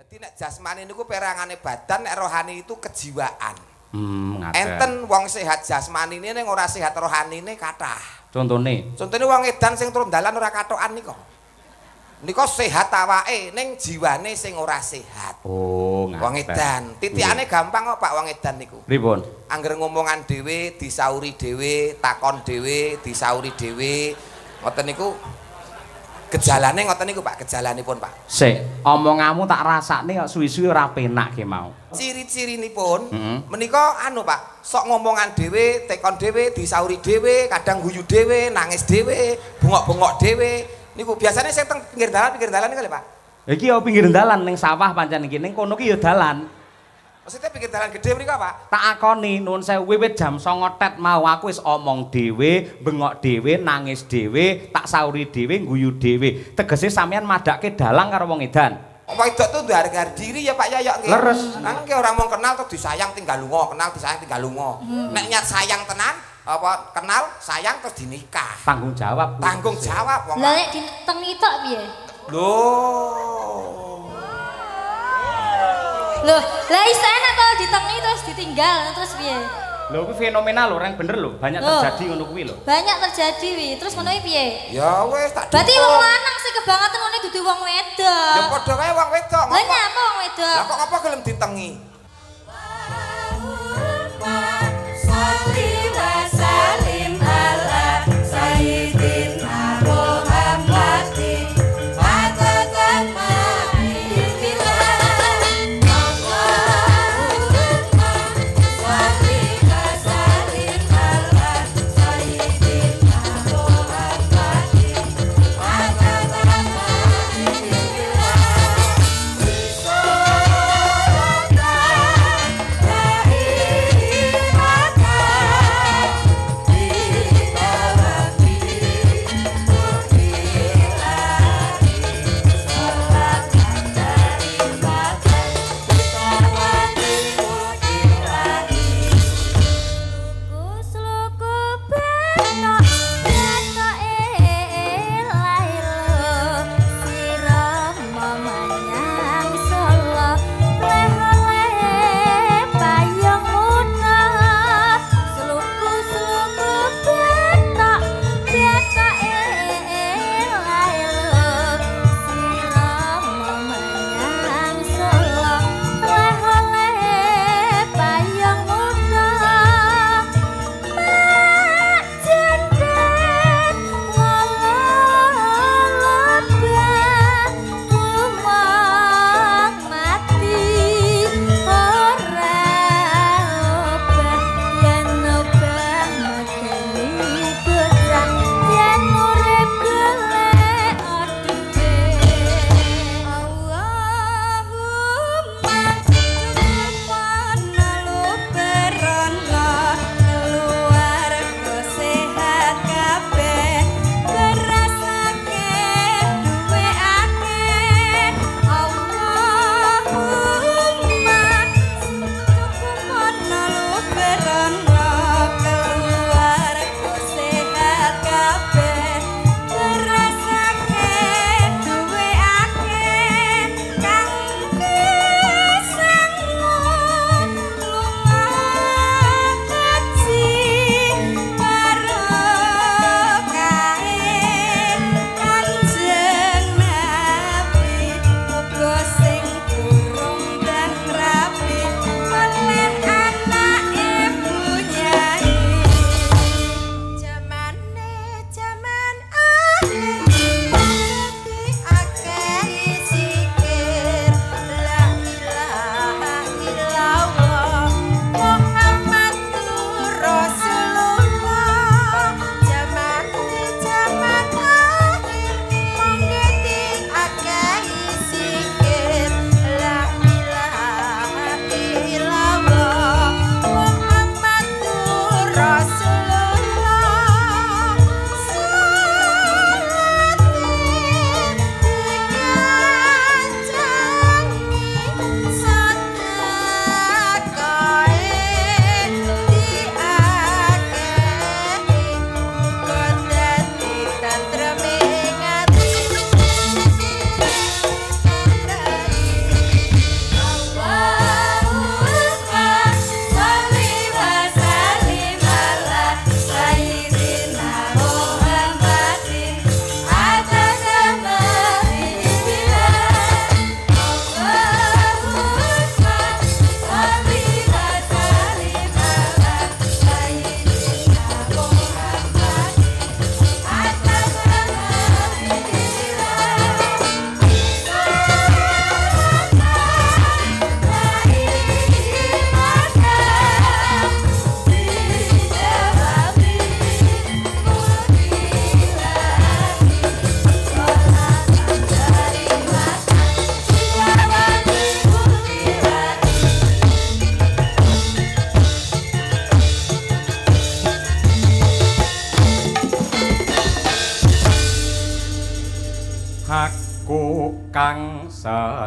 Jadi nek jasmani niku perangane badan, nek rohani itu kejiwaan. Enten wong sehat jasmanine ning ora sehat rohanine kathah. Contone wong edan sing turun dalan ora katokan nika. Nika sehat awake ning jiwane sing ora sehat. Oh, ngaten. Wong edan, titikane gampang kok Pak wong edan niku. Pripun? Angger ngomongan dhewe, disauri dhewe, takon dhewe, disauri dhewe. Ngoten niku gejalane ngoten niku Pak, gejalanipun Pak. Sik, omonganmu tak rasakne kok suwi-suwi ora penak ki mau. Ciri-cirinipun menika anu Pak, sok ngomongan dhewe, tekon dhewe, disauri dhewe, kadang guyu dhewe, nangis dhewe, bengok-bengok dhewe. Niku biasanya sing teng pinggir dalan niku lho Pak. Iki ya pinggir dalan ning sawah pancen iki ning kono ki ya dalan. Maksudnya pinggir dalan gede mriko Pak. Tak akoni nuwun sewu wiwit jam 09.00 tet mau aku wis omong dhewe, bengok dhewe, nangis dhewe, tak sauri dhewe, guyu dhewe. Tegese sampean madake dalang karo wong edan. Wedok tuh harga diri ya Pak Yayok nggih. Leres. Nangke orang mau kenal terus disayang tinggal lunga, kenal disayang tinggal lunga. Nek nyat sayang tenan apa kenal sayang terus dinikah. Tanggung jawab. Tanggung jawab wong. Lah nek ditengi tok piye? Loh. Loh, lah iso enak to ditengi terus ditinggal terus piye? Lho kuwi fenomenal lho, reng bener lho, banyak terjadi ngono kuwi lho. Banyak terjadi wi, terus ngono iki piye? Ya wis tak. Berarti wong lanang sing kebangetan ngene dudu wong wedok. Ya padha kae wong wedok. Lah nyapa wong wedok? Lah kok apa gelem ditengi?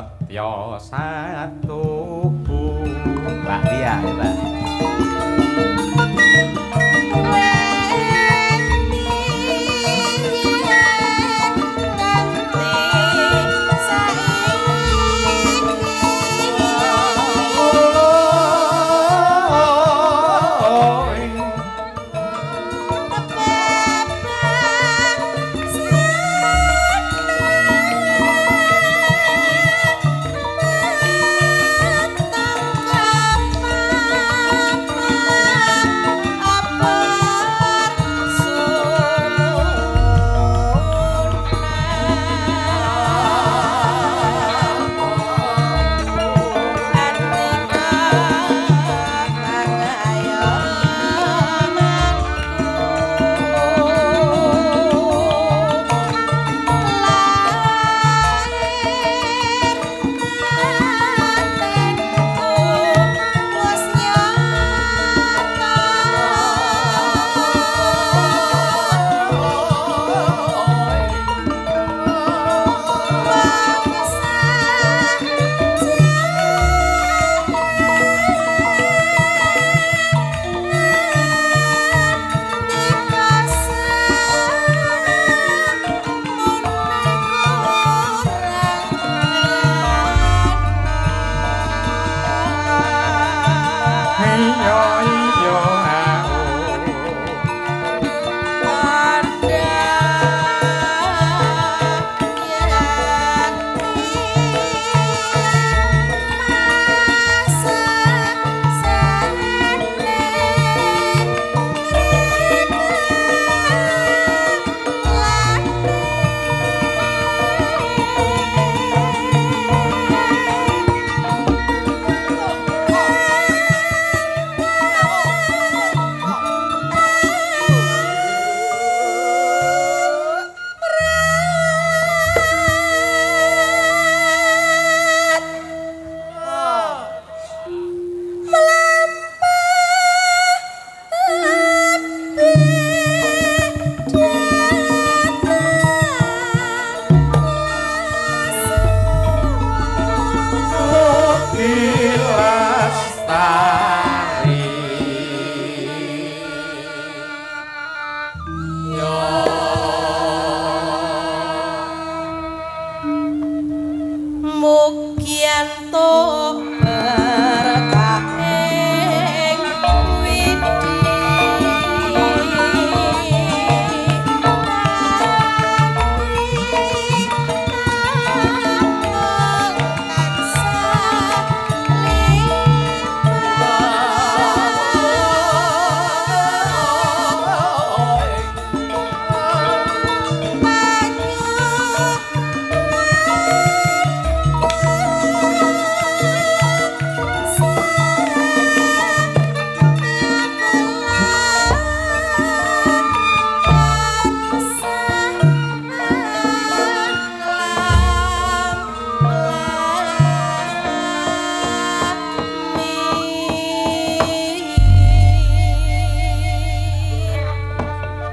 setya satuku. Mbak Lia, Mbak.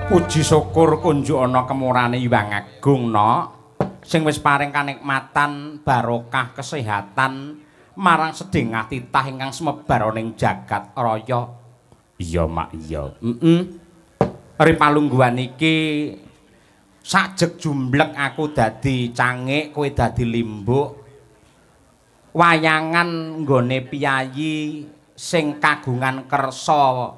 Puji syukur kunjuk ana kemurane Hyang Agung no sing wis paring kanikmatan barokah kesehatan marang sedhengah titah ingkang semebar ning jagat raya. Iya mak iya. Ripalungguhan iki sajeg jumblek aku dadi cangik, kowe dadi limbuk. Wayangan nggone piyayi sing kagungan kersa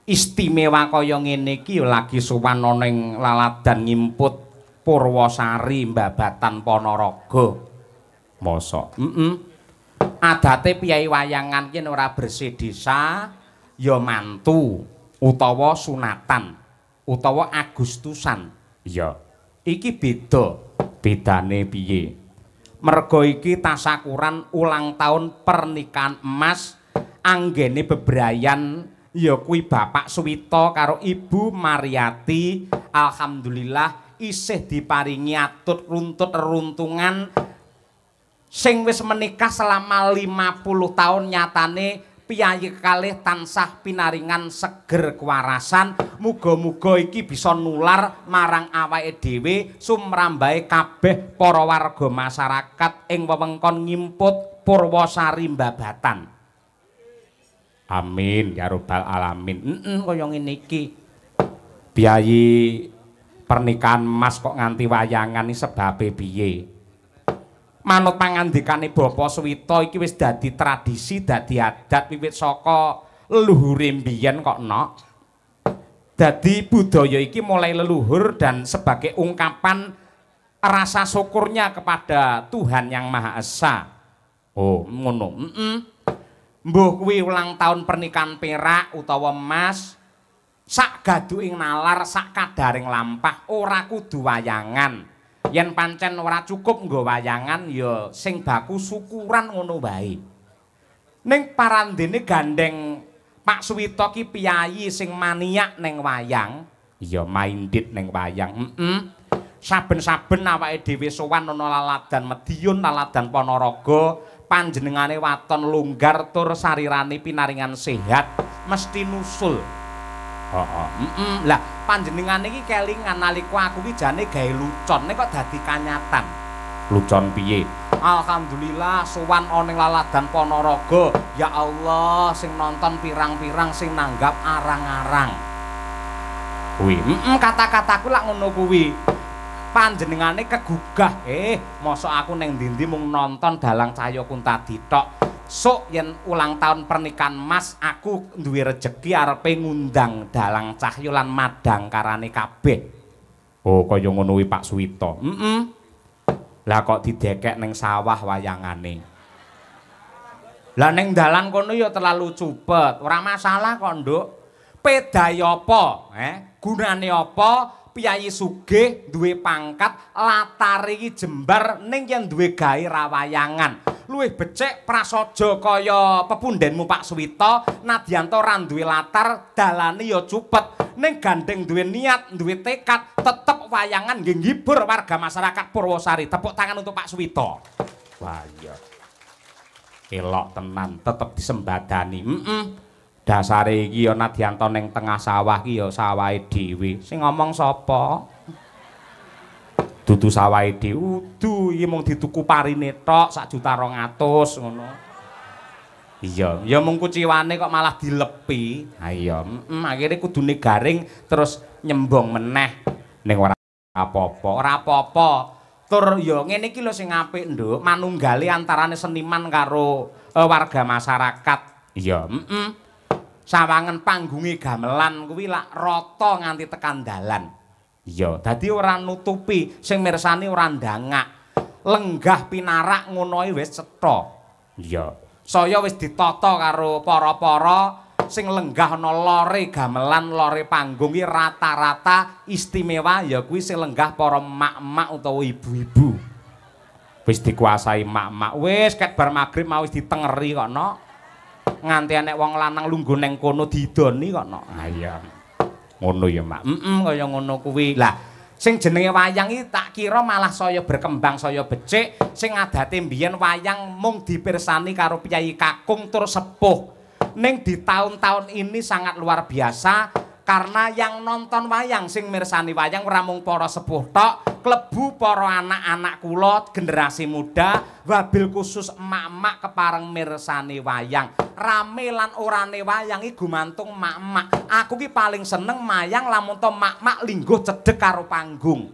istimewa kaya ngene iki lagi sowan ana ing laladan ngimput Purwosari Mbabatan Ponorogo. Mosok. Adate piyayi wayangan yen ora bersih desa ya mantu utawa sunatan utawa Agustusan. Ya. Iki beda. Bedane piye? Merga iki tasakuran ulang tahun pernikahan emas anggene bebrayan ya kuwi Bapak Suwito karo Ibu Mariati. Alhamdulillah isih diparingi atut runtut reruntungan sing wis menikah selama 50 tahun nyatane piyayi kalih tansah pinaringan seger kewarasan, muga-muga iki bisa nular marang awake dhewe sumrambahe kabeh para warga masyarakat ing wewengkon Ngimput Purwosari Mbabatan. Amin ya rabbal alamin. Kaya ngene iki. Piyayi pernikahan Mas kok nganti wayangan iki sebabe piye? Manut pangandikane Bapa Suwita iki wis dadi tradisi, dadi adat wiwit saka leluhure mbiyen kok nok. Dadi budaya iki mulai leluhur dan sebagai ungkapan rasa syukurnya kepada Tuhan Yang Maha Esa. Oh, ngono. Mbuh kuwi ulang tahun pernikahan perak utawa emas, sak gaduking nalar, sak kadaring lampah ora kudu wayangan. Yen pancen ora cukup nggo wayangan ya sing baku syukuran ngono wae. Ning parandene gandeng Pak Suwita ki piyayi sing maniak ning wayang, ya minded ning wayang. Saben-saben awake dhewe sowan ana laladan Madiun, laladan Ponorogo, panjenengane waton longgar tur sarirane pinaringan sehat mesti nusul. Lah panjenengane iki kelingan nalika aku iki jane gawe lucon nek kok dadi kanyatan. Lucon piye? Alhamdulillah sowan ana ning laladan Ponorogo. Ya Allah, sing nonton pirang-pirang sing nanggap arang-arang. Kuwi, kata-kataku lak ngono kuwi. Panjenengane kegugah, mosok aku ning ndi-ndi mung nonton Dalang Cahya Kuntadi tok. Sok yen ulang tahun pernikahan Mas aku duwe rejeki arepe ngundang Dalang Cahya lan madang karane kabeh. Oh kaya ngono kuwi Pak Suwita. Lah kok didekek ning sawah wayangane. Lah ning dalan kono ya terlalu cupet. Ora masalah kok, Nduk. Pedahe apa? Gunane apa? Piyayi sugih duwe pangkat latar iki jembar ning yen duwe gawe rawayangan. Luwih becik prasaja kaya pepundhenmu Pak Suwita, nadyan to ora duwe latar, dalane ya cupet, ning gandeng duwe niat, duwe tekad, tetep wayangan nggih ngibur warga masyarakat Purwosari. Tepuk tangan untuk Pak Suwita. Wah iya. Elok tenan, tetep disembadani. Dasare iki ya nadyan to ning tengah sawah iki ya sawahe dhewe. Sing ngomong sapa? Dudu sawahe dhewe, udu iki mung dituku parine tok 1.200.000 ngono. Iya, ya mung kuciwane kok malah dilepi. Ha iya, akhire kudune garing terus nyembong meneh ning ora apa-apa. Ora apa-apa. Tur ya ngene iki lho sing apik, Nduk, manunggale antarane seniman karo warga masyarakat. Iya, sawangen panggunge gamelan kuwi lak rata nganti tekan dalan. Iya, dadi ora nutupi, sing mirsani ora ndangak. Lenggah pinarak ngono wis cetha. Iya. Saya wis ditata karo para-para sing lenggah ana lore gamelan, lore panggung iki rata-rata istimewa ya kuwi sing lenggah para emak-emak utawa ibu-ibu. Wis dikuasai emak-emak. Wis ket bar magrib mau wis ditengeri kok, Nok. Nganti enek wong lanang lungguh ning kono didoni kok, Nok. Ha iya. Ngono ya, Mak. Kaya ngono kuwi. Lah, sing jenenge wayang iki tak kira malah saya berkembang, saya becik. Sing adate mbiyen wayang mung dipirsani karo piyayi kakung tur sepuh. Ning di tahun-tahun ini sangat luar biasa karena yang nonton wayang sing mirsani wayang ora mung para sepuh tok, klebu para anak-anak kula generasi muda, wabil khusus emak-emak kepareng mirsani wayang. Rame lan orane wayang iki gumantung emak-emak. Aku ki paling seneng mayang lamun to emak-emak lingguh cedhek karo panggung.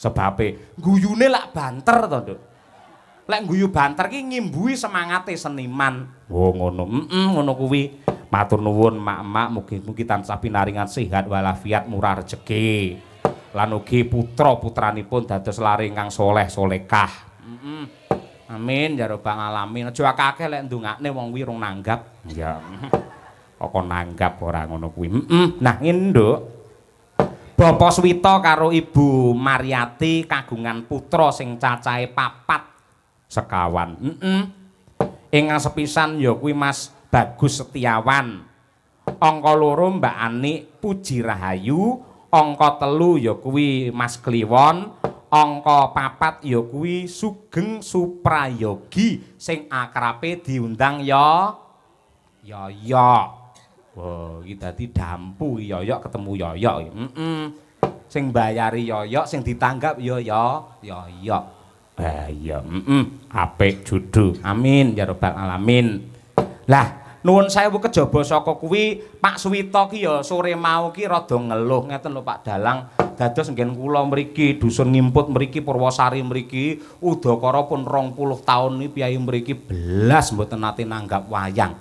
Sebabe guyune lak banter to, Nduk. Lek guyu banter ki ngimbuhi semangate seniman. Oh ngono. Ngono kuwi. Matur nuwun emak-emak mugi-mugi tansah pinaringan sehat walafiat murah rejeki. Lan ugi putra-putranipun dados lare ingkang saleh salehah. Amin ya rabbal alamin. Aja akeh lek ndongakne wong kuwi rung nanggap. Ya. Kok nanggap ora ngono kuwi. Nah, ngene Nduk. Bapak Suwita karo Ibu Mariati kagungan putra sing cacahe 4 sekawan. Ingkang sepisan ya kuwi Mas Bagus Setiawan. Angka 2 Mbak Ani Puji Rahayu, angka 3 ya kuwi Mas Kliwon, angka 4 ya kuwi Sugeng Suprayogi sing akrabe diundang ya Yoyok. Wah, iki dadi dampu Yoyok ketemu Yoyok. Sing bayari Yoyok, sing ditanggap Yoyok. Iya, apik judu. Amin ya rabbal alamin. Lah, nuwun sewu kejaba saka kuwi Pak Suwito ki ya sore mau ki rada ngeluh ngeten lho Pak Dalang. Dados nggen kula mriki dusun Ngimput mriki Purwosari mriki udakara pun 20 taun niki piyai mriki belas mboten nate nanggap wayang.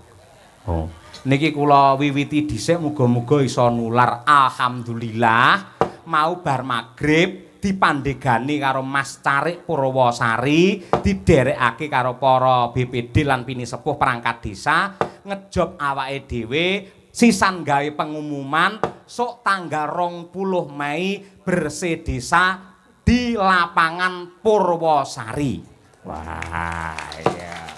Oh, niki kula wiwiti dhisik muga-muga iso nular. Alhamdulillah mau bar magrib dipandegani karo Mas Carik Purwosari, diderekake karo para BPD lan pinisepuh perangkat desa, ngejob awake dhewe sisan gawe pengumuman sok tanggal 20 Mei bersih desa di lapangan Purwosari. Wah, iya.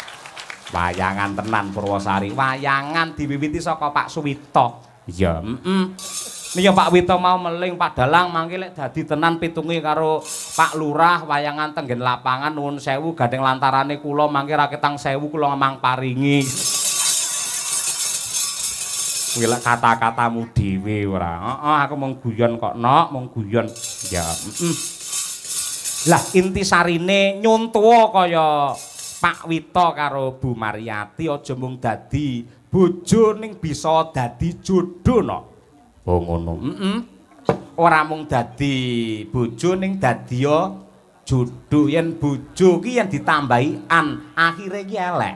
Wayangan tenan Purwosari, wayangan diwiwiti saka Pak Suwito. Iya, Nih Pak Wito mau meling Pak Dalang mangke lek dadi tenan pitungi karo Pak Lurah wayangan tenggen lapangan nuwun sewu gandeng lantarane kula mangke ra ketang sewu kula ngemang paringi. Kuwi lek kata-katamu dhewe ora. Heeh aku mung guyon kok nok, mung guyon. Ya, Lah inti sarine nyuntuwa kaya Pak Wito karo Bu Mariati aja mung dadi bojo ning bisa dadi jodoh nok. Oh ngono. Ora mung dadi bojo ning dadi jodoh. Yen bojo ki yen ditambahi an, akhire ki elek.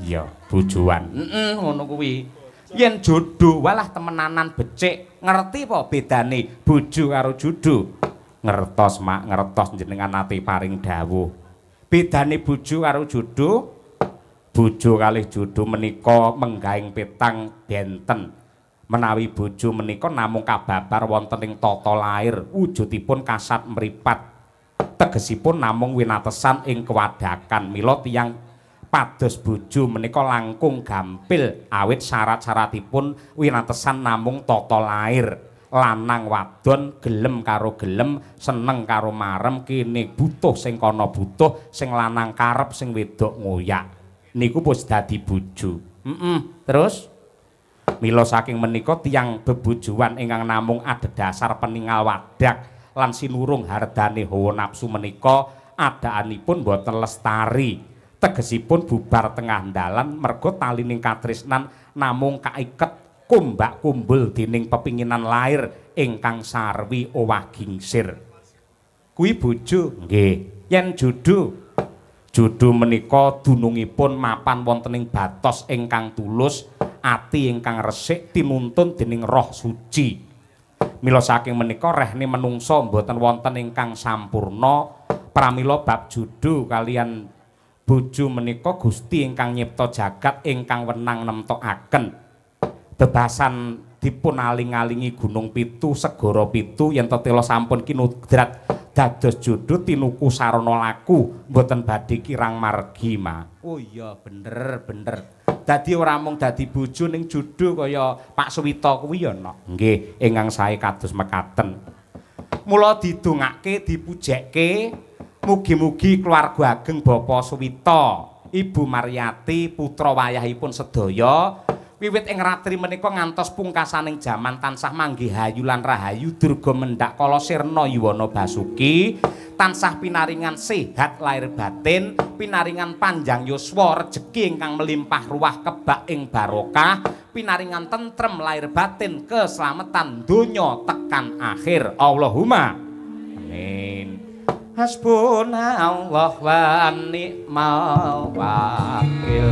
Iya, bojoan. Ngono kuwi. Yen jodoh walah temenanan becik. Ngerti apa bedane bojo karo jodoh? Ngertos, Mak, ngertos jenengan nate paring dawuh. Bedane bojo karo jodoh? Bojo kalih jodoh menika menggaing petang benten. Menawi bojo menika namung kababar wonten ing tata lair wujudipun kasat mripat tegesipun namung winatesan ing kewadakan mila tiyang pados bojo menika langkung gampil awit syarat-syaratipun winatesan namung tata lair lanang wadon gelem karo gelem seneng karo marem kene butuh sing kana butuh sing lanang karep sing wedok ngoyak niku wis dadi bojo. Terus mila saking menika tiyang bebojoan ingkang namung adhedhasar peninggal wadak lan sinurung hardane hawa nafsu menika adaanipun boten lestari. Tegesipun bubar tengah dalan merga talining katresnan namung kaiket kumbak kumbul dening pepinginan lair ingkang sarwi owah gingsir. Kuwi bojo nggih. Yen jodoh menika dunungipun mapan wonten ing batos ingkang tulus ati ingkang resik tinuntun dening roh suci. Mila saking menika rehne menungsa mboten wonten ingkang sampurna pramila bab jodoh kalian bojo menika Gusti ingkang nyipta jagat ingkang wenang nemtokaken. Bebasan dipun aling-alingi Gunung Pitu, Segara Pitu yen tetela sampun kinudrat dados jodoh tinuku sarana laku mboten badhe kirang margi, Ma. Oh iya bener. Dadi ora mung dadi bojo ning jodoh kaya Pak Suwito kuwi ya nok. Nggih, ingkang sae kados mekaten. Mula didongake, dipujekke mugi-mugi keluarga ageng Bapak Suwito, Ibu Mariati, putra wayahipun sedaya wiwit ing ratri menika ngantos pungkasaning jaman tansah manggih hayu lan rahayu durga mendak kala sirna yuwana basuki tansah pinaringan sehat lahir batin pinaringan panjang yuswa rejeki ingkang melimpah ruah kebak ing barokah pinaringan tentrem lahir batin keselamatan donya tekan akhir Allahumma amin. Hasbunallah wa ni'mal wakil.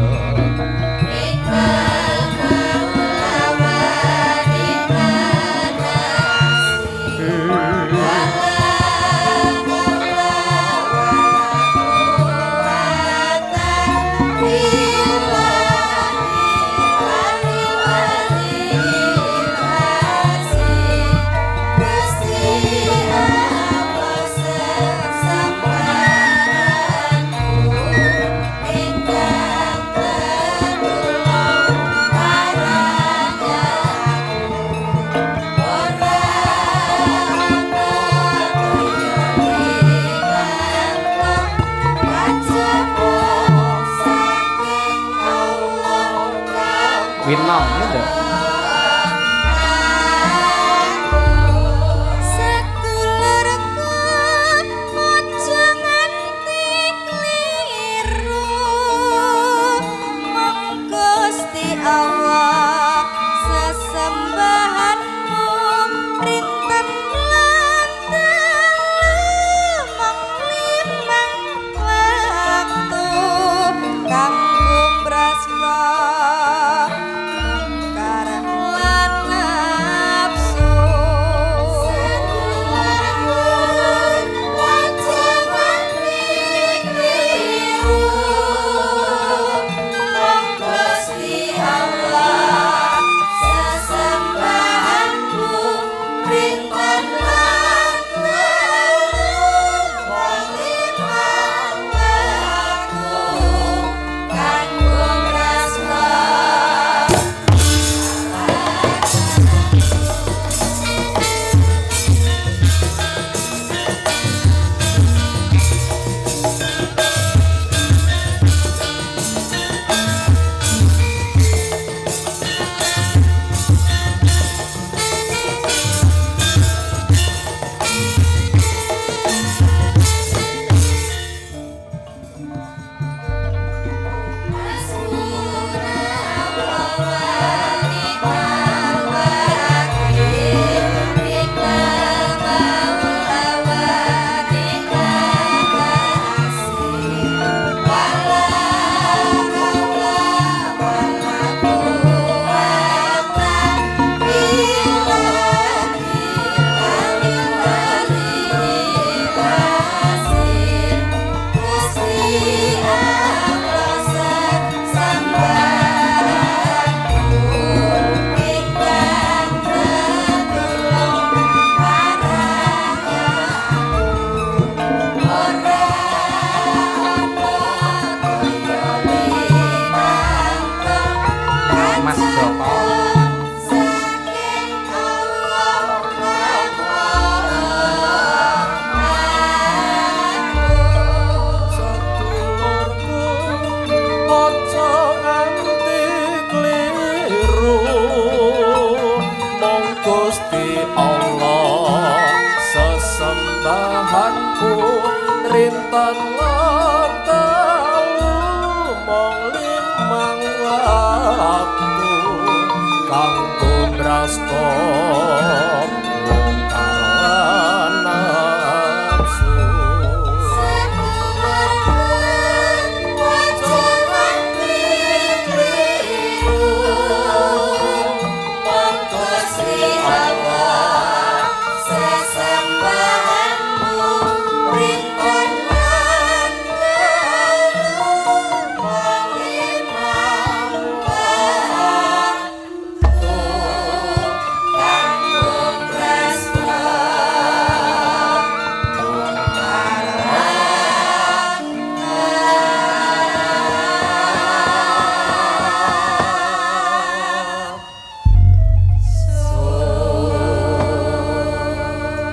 Winong lho.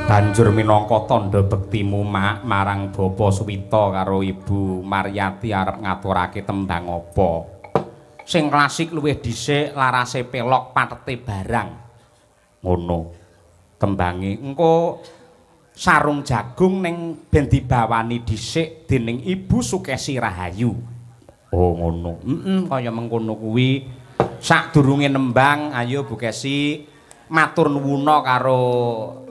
Banjur minangka tandha bektimu marang Bapa Suwita karo Ibu Maryati arep ngaturake tembang apa. Sing klasik luwih dhisik larase pelok patete barang. Ngono. Tembange engko sarung jagung ning ben dibawani dhisik dening Ibu Sukesi Rahayu. Oh ngono. Kaya mengkono kuwi sadurunge nembang ayo Bu Kesi matur nuwuna karo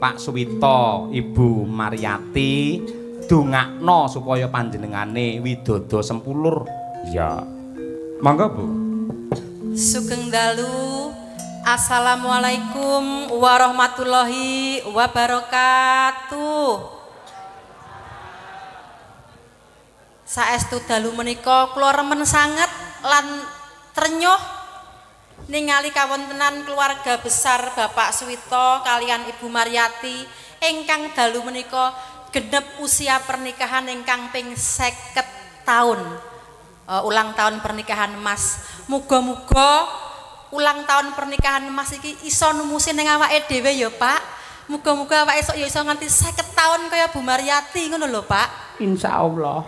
Pak Suwita, Ibu Maryati dongakno supaya panjenengane widodha sempulur. Ya. Monggo Bu. Sugeng dalu. Assalamualaikum warahmatullahi wabarakatuh. Saestu dalu menika kula remen sanget lan trenyuh ningali kawontenan keluarga besar Bapak Suwita kalian Ibu Maryati ingkang dalu menika genep usia pernikahan ingkang ping 50 tahun. Ulang tahun pernikahan Mas. Muga-muga ulang tahun pernikahan Mas iki iso numusi ning awake dhewe ya, Pak. Muga-muga awake esuk ya iso nganti 50 tahun kaya Bu Maryati ngono lho, Pak. Insyaallah.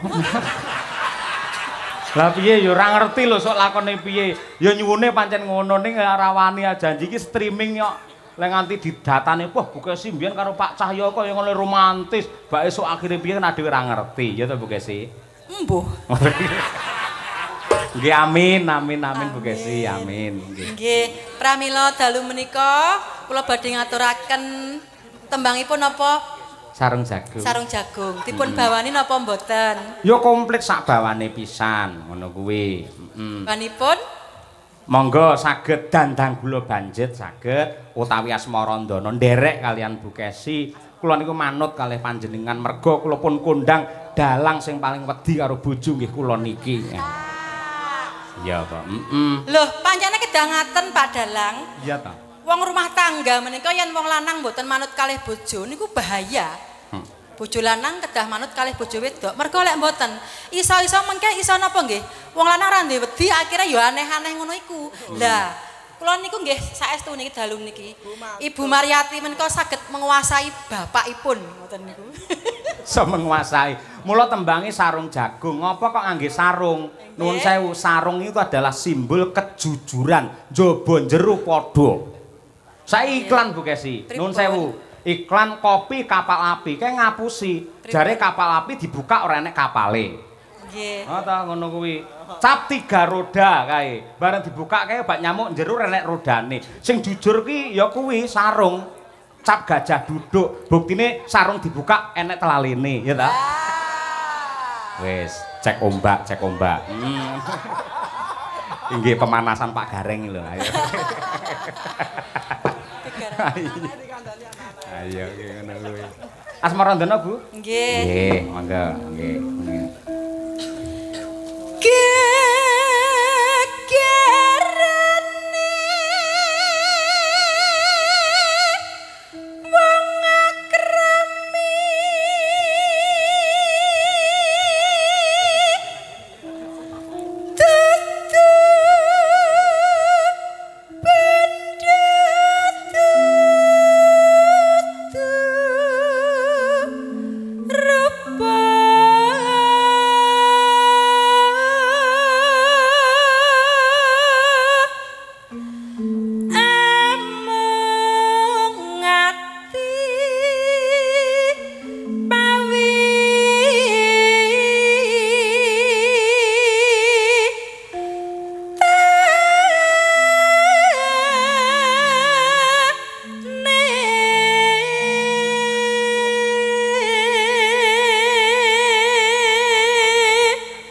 Lah piye ya ora ngerti lho sok lakone piye. Ya nyuwune pancen ngono ning ora wani janji iki streaming kok. Lek nganti didatane wah Bu Kesi mbiyen karo Pak Cahyo kok yang ngene romantis. Bak esuk akhire piye kan dhewe ora ngerti ya to Bu Kesi. Mbuh. Nggih amin Bu Kesi amin. Nggih, pramila dalu menika kula badhe ngaturaken tembangipun napa? Sarung jagung. Sarung jagung. Dipun bawani napa mboten? Ya komplit sak bawane pisan ngono kuwi. Banipun monggo saged dandang gula banjet saged utawi asmarandana nderek kalian Bu Kesi. Kula niku manut kalih panjenengan merga kula pun kondang dalang sing paling wedi karo bojo nggih kula niki. Iya, Pak. Loh, pancene kedangaten Pak Dalang. Iya ta. Wong rumah tangga menika yen wong lanang mboten manut kalih bojo niku bahaya. Bojo lanang kedah manut kalih bojo wedok. Mergo lek mboten iso-iso mengke iso napa nggih? Wong lanang ra duwe wedi akhire ya aneh-aneh ngono iku. Lah, kula niku nggih saestu niki dalu niki. Ibu Maryati menika saged menguasai bapakipun ngoten niku. Iso menguasai. Mula tembangi sarung jagung. Ngapa kok ngangge sarung? Nuwun sewu, sarung itu adalah simbol kejujuran. Njaba njero padha. Saiki iklan Bu Kesi. Nuwun sewu. Iklan kopi kapal api kayak ngapusi. Jare kapal api dibuka ora enek kapale. Nggih. Oh ta ngono kuwi. Cap 3 roda kae. Bareng dibuka kae bak nyamuk njero enek rodane. Sing jujur ki ya kuwi sarung. Cap gajah duduk. Buktine sarung dibuka enek telalene, ya ta? Wis, cek ombak. Inggih pemanasan Pak Gareng lho. Ayo. Ayo ngono kuwi. Asmarandana Bu? Nggih. Nggih, monggo, nggih.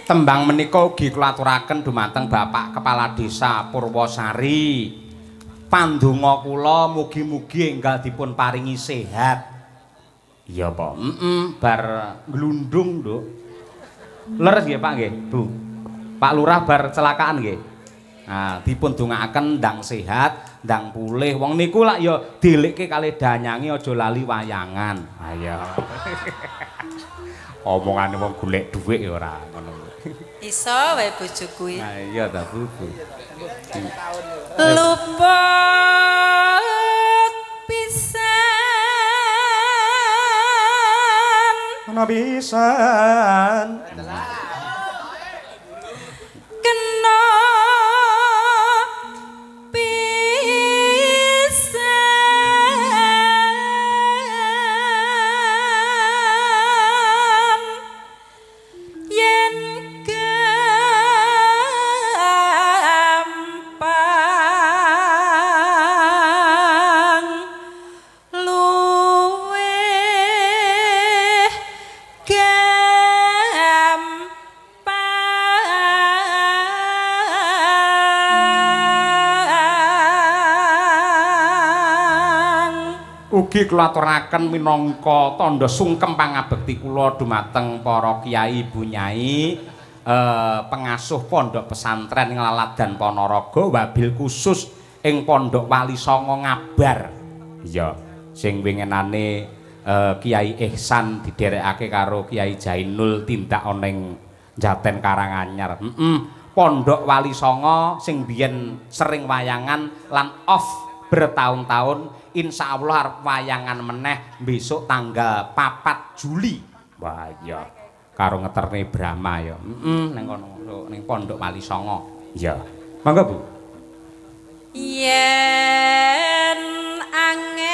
Tembang menika ugi kula aturaken dumateng Bapak Kepala Desa Purwosari. Pandonga kula mugi-mugi enggal dipun paringi sehat. Iya, Pak. Bar glundung, Nduk. Leres nggih, Pak nggih, Bu. Pak Lurah bar celakaan nggih. Nah, dipun dongaaken ndang sehat, ndang pulih. Wong niku lak ya delikke kalih danyange aja lali wayangan. Ayo. Omongane wong golek dhuwit ya ora ngono. Iso wae bojo kuwi. Nah iya ta Bu. Lupa pisan. Ana pisan. Kena ugi kula aturaken minangka tandha sungkem pangabekti kula dumateng para kiai ibu nyai pengasuh pondok pesantren Nglaladan Ponorogo wabil khusus ing Pondok Wali Songo Ngabar. Iya, sing winginane Kiai Ihsan diderekake karo Kiai Jainul tindak ana ing Jaten Karanganyar. Pondok Wali Songo sing biyen sering wayangan lan off bertahun-tahun. Insya Allah wayangan meneh besok tanggal 4 Juli. Wah iya. karo ngeterne Brahma ya. Ning kono ning Pondok Wali Songo. Iya. Mangga Bu. Yen angel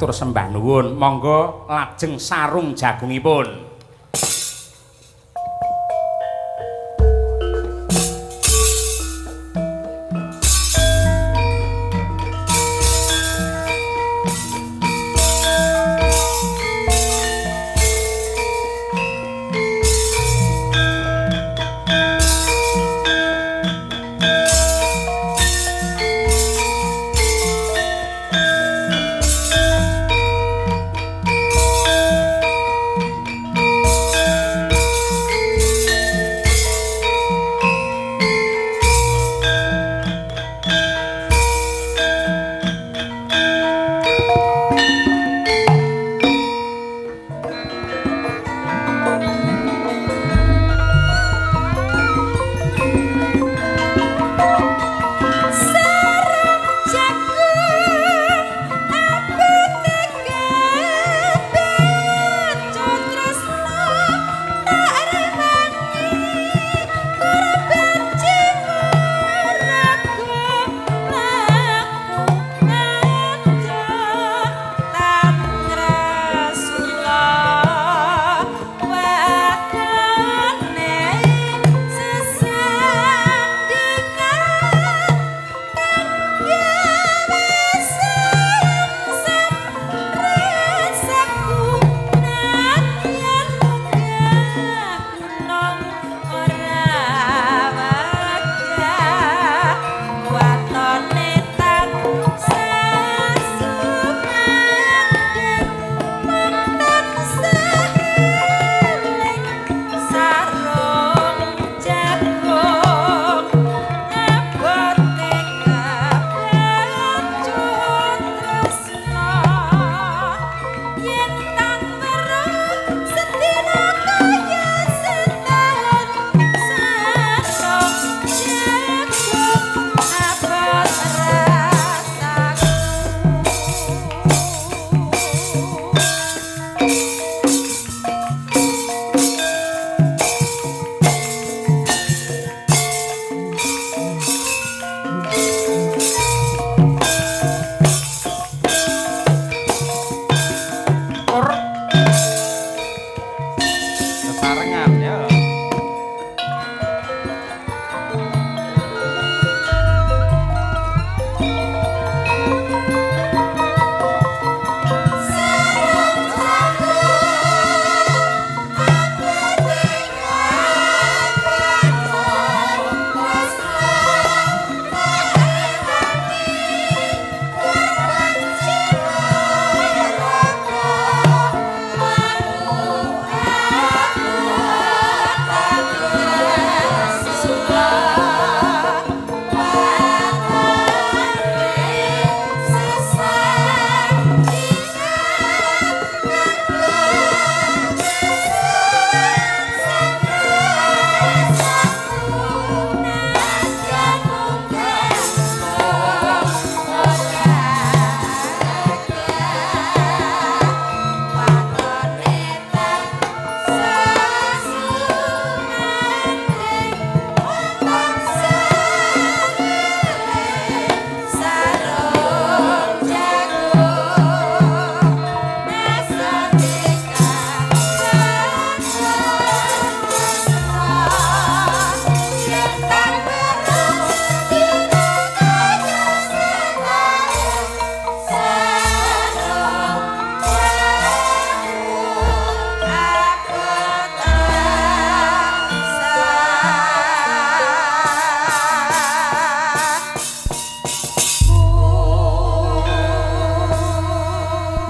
matur sembah nuwun, monggo lajeng sarung jagungipun.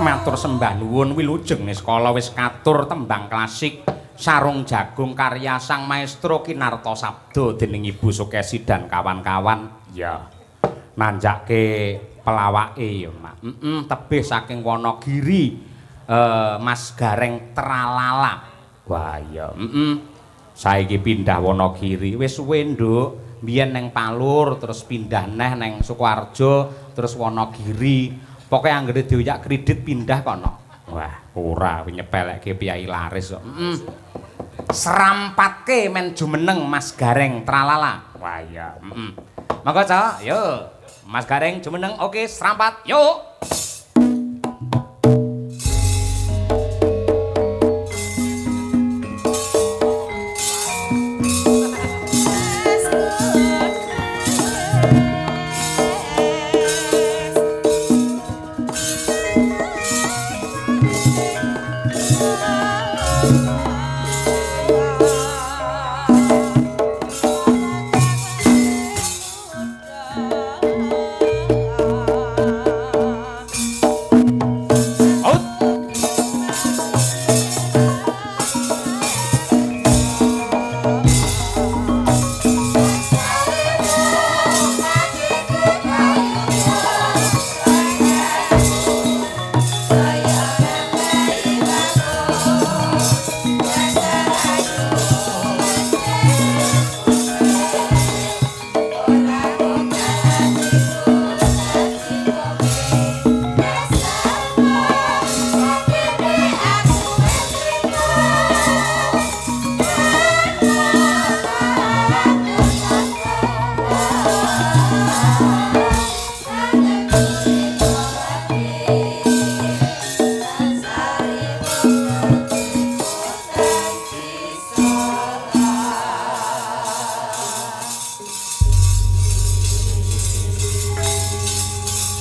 Matur sembah nuwun wilujeng Niskala wis katur tembang klasik Sarung Jagung karya Sang Maestro Kinarto Sabdo dening Ibu Sukesi dan kawan-kawan. Ya. Nanjake pelawake ya, Mak. Tebih saking Wonogiri. Mas Gareng Tralala. Wah, ya. Saiki pindah Wonogiri. Wis suwe, Nduk. Biyen neng Palur terus pindah neh neng Sukoharjo terus Wonogiri. Pokoke anggere dioyak kredit pindah kono. Wah, ora nyepelekke piyai laris kok. Serampatke men jumeneng Mas Gareng Tralala. Wah iya. Monggo, Cok. Yo. Mas Gareng jumeneng. Oke, serampat. Yuk.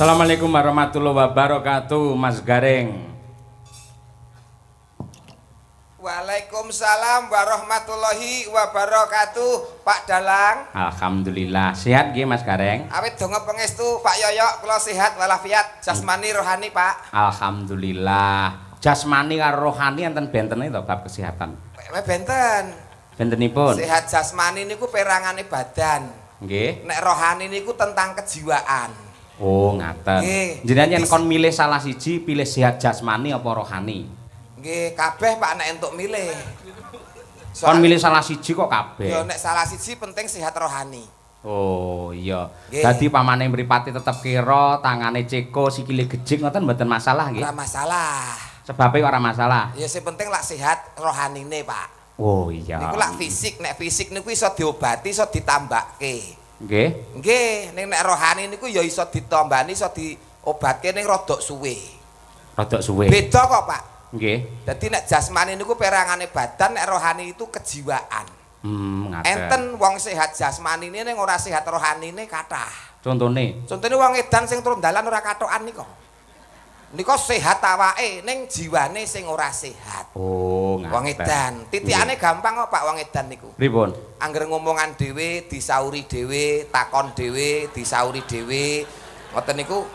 Assalamualaikum warahmatullahi wabarakatuh, Mas Gareng. Waalaikumsalam warahmatullahi wabarakatuh, Pak Dalang. Alhamdulillah, sehat nggih Mas Gareng? Awit donga pangestu Pak Yoyok kula sehat walafiat jasmani rohani, Pak. Alhamdulillah. Jasmani karo rohani enten bentene to bab kesehatan. Benten. Bentenipun? Sehat jasmani niku perangane badan. Nggih. Nek rohani niku tentang kejiwaan. Oh, ngaten. Jenengan yen kon milih salah siji, pilih sehat jasmani apa rohani? Nggih, kabeh Pak nek entuk milih. Kon milih salah siji kok kabeh. Ya nek salah siji penting sehat rohani. Oh, iya. Dadi pamane mripate tetep kira, tangane ceko, sikile gejik ngoten mboten masalah nggih. Ora masalah. Sebabe ora masalah. Ya sing penting lak sehat rohanine, Pak. Oh, iya. Niku lak fisik, nek fisik niku iso diobati, iso ditambahke. Nggih. Nggih, ning nek rohani niku ya iso ditambani, iso diobatke ning rodok suwe. Rodok suwe. Beda kok, Pak. Nggih. Dadi nek jasmani niku perangane badan, nek rohani itu kejiwaan. Ngaten. Enten wong sehat jasmanine ning ora sehat rohanine kathah. Contone? Contone wong edan sing turun dalan ora kathokan nika. Nika sehat awake ning jiwane sing ora sehat. Oh, ngaten. Wong edan, titikane gampang kok Pak wong edan niku. Pripun? Angger ngomongan dhewe, disauri dhewe, takon dhewe, disauri dhewe. Ngoten niku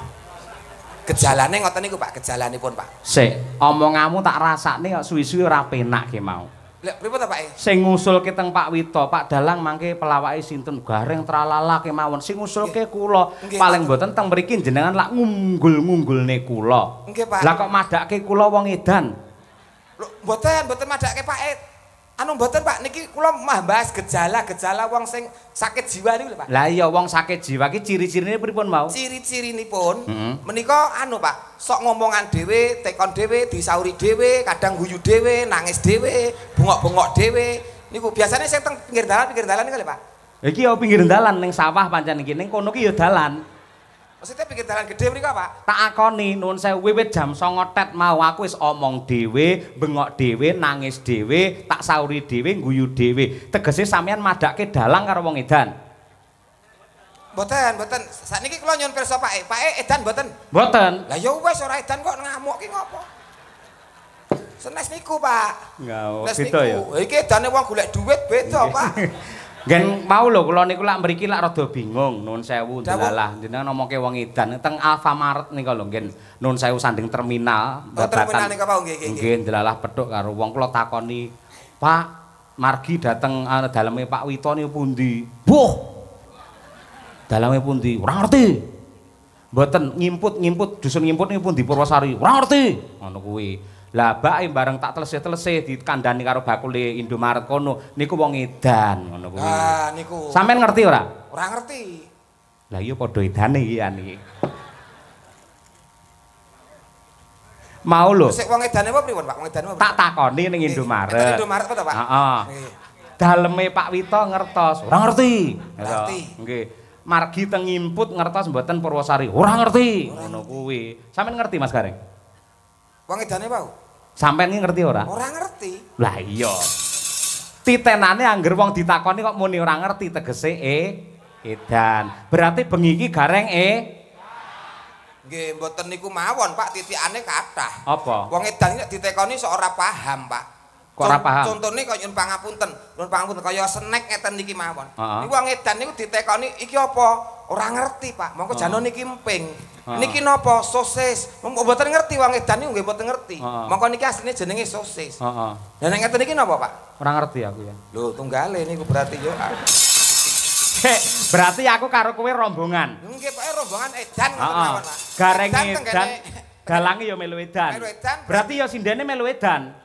gejalane ngoten niku Pak, gejalanipun Pak. Sik, omonganmu tak rasakne kok suwi-suwi ora penak ki mau. Lha pripun ta Pak? Sing ngusulke teng Pak Wito, Pak Dalang mangke pelawake sinten Gareng Tralala kemawon. Sing ngusulke kula. Paling mboten teng mriki jenengan lak ngunggul-ngunggulne kula. Nggih Pak. Lah kok madake kula wong edan. Lho, mboten madake Pak. Anu mboten Pak, niki kula mah bahas gejala-gejala wong sing sakit jiwa niku lho Pak. Lah iya wong sakit jiwa ki ciri-cirine pripun mau? Ciri-cirinipun menika anu Pak, sok ngomongan dhewe, tekon dhewe, disauri dhewe, kadang guyu dhewe, nangis dhewe, bengok-bengok dhewe. Niku biasane sing teng pinggir dalan niku lho Pak. Iki ya pinggir dalan ning sawah pancen iki ning kono ki ya dalan. Maksudnya pinggir dalan gede mriko Pak. Tak akoni nuwun sewu wiwit jam 09.00 tet mau aku wis omong dhewe, bengok dhewe, nangis dhewe, tak sauri dhewe, guyu dhewe. Tegese sampean madake dalang karo wong edan. Mboten. Sakniki kula nyuwun pirsa Pak. Pak edan mboten? Mboten. Lah ya wis ora edan kok ngamuk ki ngopo? Senes niku Pak. Enggak, Nes beda ya. Iki edane wong golek duit beda Pak. Gen mau lho kula niku lak mriki lak rada bingung nuwun sewu delalah jenengan ngomongke wong edan teng Alfamart nika lho nggih nuwun sewu sanding terminal terminal nika Pak nggih nggih delalah pedhok karo wong kula takoni Pak margi dateng daleme Pak Wito niku pundi buh daleme pundi ora ngerti mboten ngimput dusun ngimput niku pundi Purwosari ora ngerti ngono kuwi. Lah bake bareng tak telesih-telesih dikandani karo bakule Indomaret kono niku wong edan ngono kuwi. Ah niku. Sampeyan ngerti ora? Ora ngerti. Lah iya padha edane iki niki. Mau lho. Sik wong edane apa pripun Pak? Wong edane apa? Tak takoni ning Indomaret. Indomaret apa to Pak? Heeh. Daleme Pak Wito ngertos, ora ngerti. Ngerti. Nggih. Margi teng ngimput ngertos mboten Purwosari. Ora ngerti. Ngono kuwi. Sampeyan ngerti Mas Gareng? Wong edane Pak? Sampeyan iki ngerti ora? Ora ngerti. Lah iya. Titenane angger wong ditakoni kok muni ora ngerti tegese edan. Berarti bengi iki Gareng Nggih mboten niku mawon Pak, titikane kathah. apa? Wong edan nek ditekoni sok ora paham Pak. Kok ora paham? Contone kaya nyun pangapunten kaya snack ngeten niki mawon. Heeh. Niku wong edan niku ditekoni iki apa? Ora ngerti Pak. Monggo jano niki emping. Niki napa? Sosis. Mboten ngerti wong edan niku nggih mboten ngerti. Monggo niki asline jenenge sosis. Heeh. Lah nek ngeten niki napa Pak? Ora ngerti aku ya. Lho tunggale niku berarti yo. Berarti aku karo kowe rombongan. Nggih Pak rombongan edan ngoten Heeh. mawon Pak. Gareng Edan edan, tenggene- galange ya melu edan. Melu edan. Berarti ya sindene melu edan.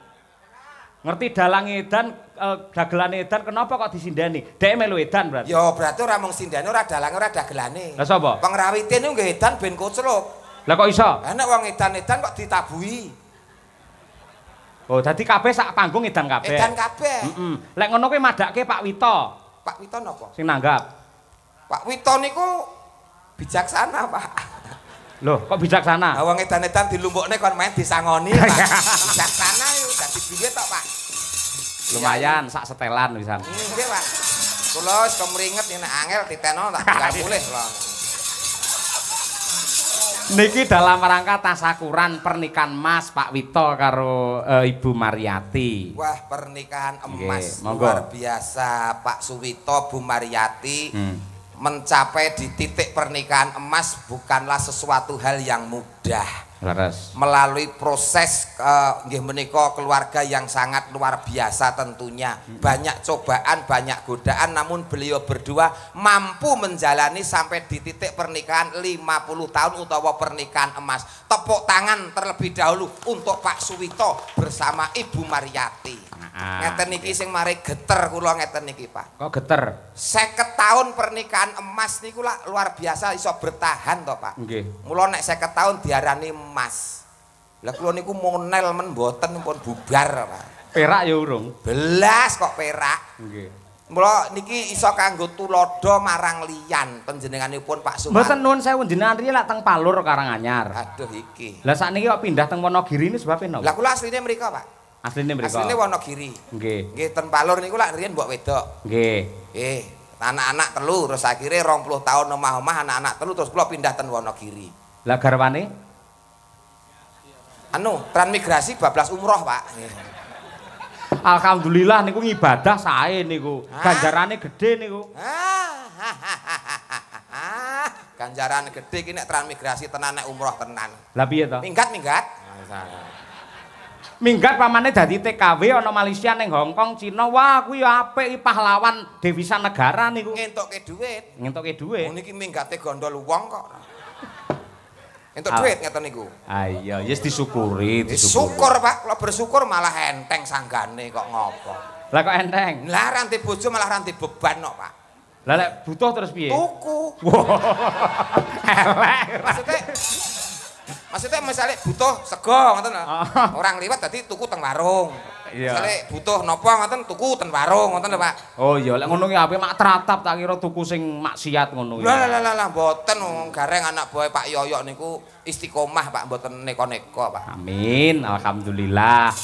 Ngerti dalange edan, dagelane edan kenapa kok disindani? Dhek melu edan berarti. Yo berarti ora mung sindane ora dalange ora dagelane. Lah sapa? Pengrawite niku nggih edan ben kocluk. Lah kok iso? Lah nek wong edan-edan kok ditabuhi. Oh, dadi kabeh sak panggung edan kabeh. Edan kabeh. Heeh. Lek ngono kuwi madake Pak Wito Pak Wito napa? sing nanggap. Pak Wito niku bijaksana, Pak. Loh, kok bijaksana? Lah wong edan-edan dilumpukne kon main disangoni, Pak. Bijaksana yo dadi duit tok, Pak. Lumayan sak setelan pisan. Nggih, Pak. Kula wis kemringet nek angel titeno tak tinggal mulih kula. Niki dalam rangka tasakuran pernikahan Mas Pak Wito karo Ibu Mariati. Wah, pernikahan emas Nggih, monggo. luar biasa Pak Suwito, Bu Mariati. Mencapai di titik pernikahan emas bukanlah sesuatu hal yang mudah. Leres. Melalui proses nggih menika keluarga yang sangat luar biasa tentunya. Banyak cobaan, banyak godaan, namun beliau berdua mampu menjalani sampai di titik pernikahan 50 tahun utawa pernikahan emas. Tepuk tangan terlebih dahulu untuk Pak Suwito bersama Ibu Mariati. Ngeten niki sing mari geter kula ngeten niki, Pak. Kok geter? 50 tahun pernikahan emas niku lah luar biasa iso bertahan toh Pak. Nggih. Mula nek 50 tahun diarani emas. Lah kula niku monel men mboten pun bubar Pak. Perak ya urung. Belas kok perak. Nggih. Mula niki iso kanggo tulodo marang liyan panjenenganipun Pak Suman. Mboten nuwun sewu jenengan riye lak teng Palur Karanganyar. Aduh iki. Lah sakniki kok pindah teng Wonogiri ini sebab napa? Lah kula asline mriko Pak. Asline mriko. Asline Wonogiri. Nggih. Nggih ten Palur niku lak riyen mbok wedok. Nggih. Anak-anak telu terus akhirnya 20 tahun omah-omah anak-anak telu terus kula pindah ten Wonogiri. Lah garwane? Anu, transmigrasi bablas umroh, Pak. Alhamdulillah niku ngibadah sae niku. Ganjarane gedhe niku. Ganjaran gede iki nek transmigrasi tenan nek umroh tenan. Lah piye to? Minggat. Minggat pamane dadi TKW ana Malaysia ning Hongkong, Cina. Wah, kuwi ya apik pahlawan devisa negara niku. Ngentuke dhuwit. Ngentuke dhuwit. Niki minggate gondol wong kok. Entuk dhuwit ngeten niku. Ah iya, wis disyukuri, Syukur, Pak. Kalau bersyukur malah enteng sanggane kok ngopo. Lah kok enteng? Lah ranti bojo malah ranti beban kok, Pak. Lah lek butuh terus piye? Tuku. Elek. Maksudnya misalnya butuh sego ngoten lho. Orang liwat dadi tuku teng warung. Iya. Misalnya butuh napa ngoten tuku ten warung ngoten lho, Pak. Oh iya, lek ngono ki apik mak teratap tak kira tuku sing maksiat ngono ki. Lah mboten gareng anak buah Pak Yoyo niku istiqomah Pak mboten neko-neko Pak. Amin, alhamdulillah.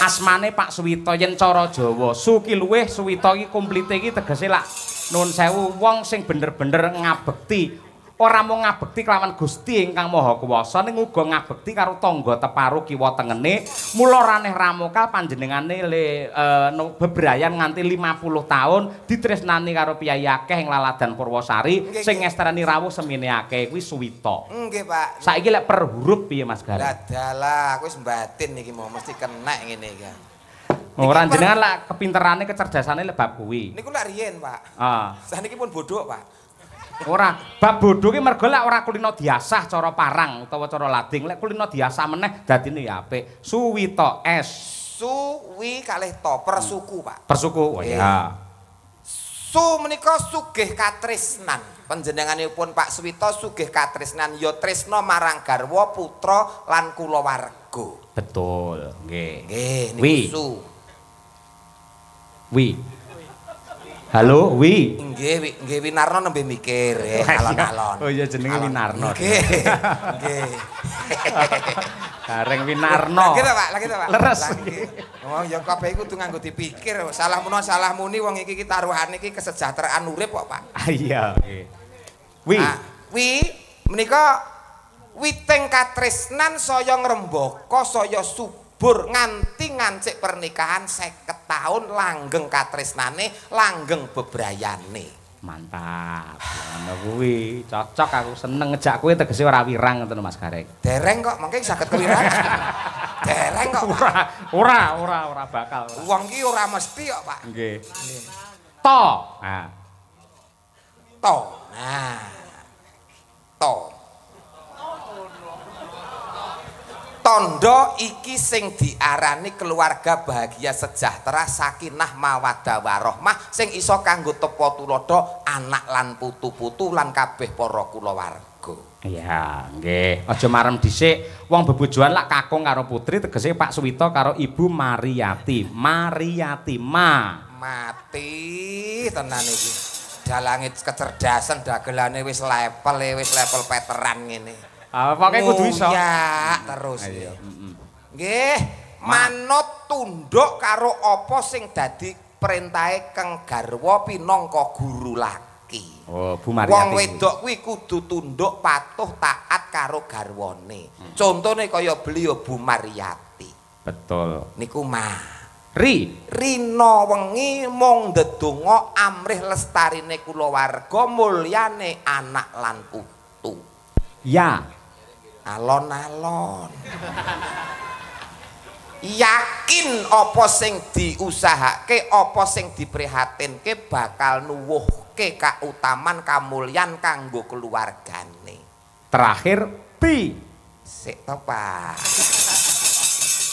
Asmane Pak Suwito yen cara Jawa, Suki luweh Suwito iki komplite iki tegese lak nuwun sewu wong sing bener-bener ngabekti ora mung ngabekti kelawan Gusti ingkang Maha Kuwasa ning uga ngabekti karo tangga teparu kiwa tengene. Mula raneh Ramokal panjenengane bebrayan nganti 50 taun ditresnani karo piyai akeh ing Laladan Purwosari sing ngestrani rawuh semene akeh kuwi Suwita. Nggih, Pak. Saiki lek per huruf piye Mas Gareng? Lah dalah, aku wis mbatin iki mau mesti kena ngene iki. Ora jenengan lak kepinterane kecerdasane lek bab kuwi. Niku lak riyen, Pak. Saniki pun bodoh, Pak. Ora, bab bodho ki mergo lek ora kulino diasah cara parang utawa cara lading, lek kulino diasah meneh dadine ya apik. Suwita S. Suwi kalih to persuku, Pak. Persuku. Oh ya. Su menika sugih katresnan. Panjenenganipun Pak Suwita sugih katresnan ya tresna marang garwa, putra lan kulawarga. Betul, nggih. Nggih, niku su. Wi. Halo, Wi. Nggih, Winarno nembe mikir alon-alon. Oh iya jenenge Winarno. Nggih. Nggih. Gareng Winarno. Lagi to, Pak. Leres. Oh, ya kabeh iku kudu nganggo dipikir. Salah muni wong iki taruhane iki kesejahteraan urip kok, Pak. Iya, nggih. Wi. Wi menika witing katresnan saya ngrembaka saya subur nganti ngancik pernikahan 50 taun langgeng katresnane langgeng bebrayane. Mantap. Ngono kuwi cocok aku seneng ngejak kowe tegese ora wirang ngoten Mas Gareng. Dereng kok mengke saged kewirangan. Dereng kok. Ora bakal. Wong ki ora mesti kok, Pak. Nggih. To. Nah. To. Nah. To. Tondo iki sing diarani keluarga bahagia sejahtera sakinah mawaddah warahmah sing iso kanggo tepa tulodo anak lan putu-putu lan kabeh para kulawarga. Iya, nggih. Aja marem dhisik wong bebojoan lak kakung karo putri tegese Pak Suwita karo Ibu Mariyati. Mariyati mati tenan iki. Dalange kecerdasan dagelane wis level veteran ngene. Pokoke kudu iso. Ya, terus. Nggih, manut tunduk karo apa sing dadi perintahe Kang Garwa pinangka guru laki. Oh, Bu Mariyati. Wong wedok kuwi kudu tunduk patuh taat karo garwane. Contone kaya beliau Bu Mariyati. Betul. Niku mah. Rina wengi mung ndedonga amrih lestarine kulawarga mulyane anak lan putu. Ya. Alon-alon. Yakin apa sing diusahake, apa sing diprihatinke bakal nuwuhke kautaman kamulyan kanggo keluargane. Terakhir pi. Sik to, Pak.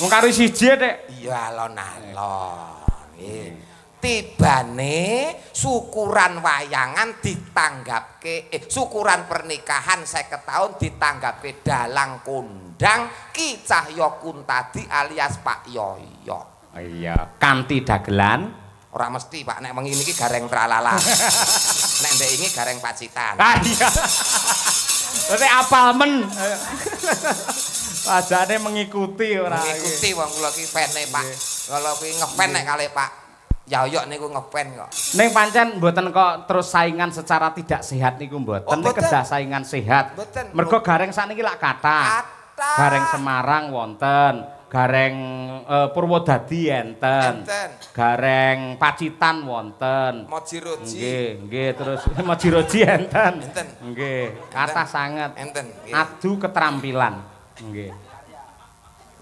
Wong karo siji Dik. Iya alon-alon. Nggih. Tibane syukuran wayangan ditanggapke syukuran pernikahan 50 tahun ditanggapke dalang kondang Ki Cahya Kuntadi alias Pak Yoyo. Iya, kanthi dagelan ora mesti Pak nek wengi niki gareng tralala. Nek ndek ini gareng pacitan. Iya. Berarti apal men. Pajane mengikuti ora. Mengikuti wong kula ki fene Pak. Kalau kuwi ngefan nek kalih Pak Yoyo niku ngefan kok. Ning pancen mboten kok terus saingan secara tidak sehat niku mboten. Nek kedah saingan sehat. Mergo gareng sakniki lak kathah. Gareng Semarang wonten, gareng Purwodadi enten. Gareng Pacitan wonten. Mojiroji. Nggih, terus Mojiroji enten. Nggih, kathah sanget. Enten. Adu keterampilan. Nggih.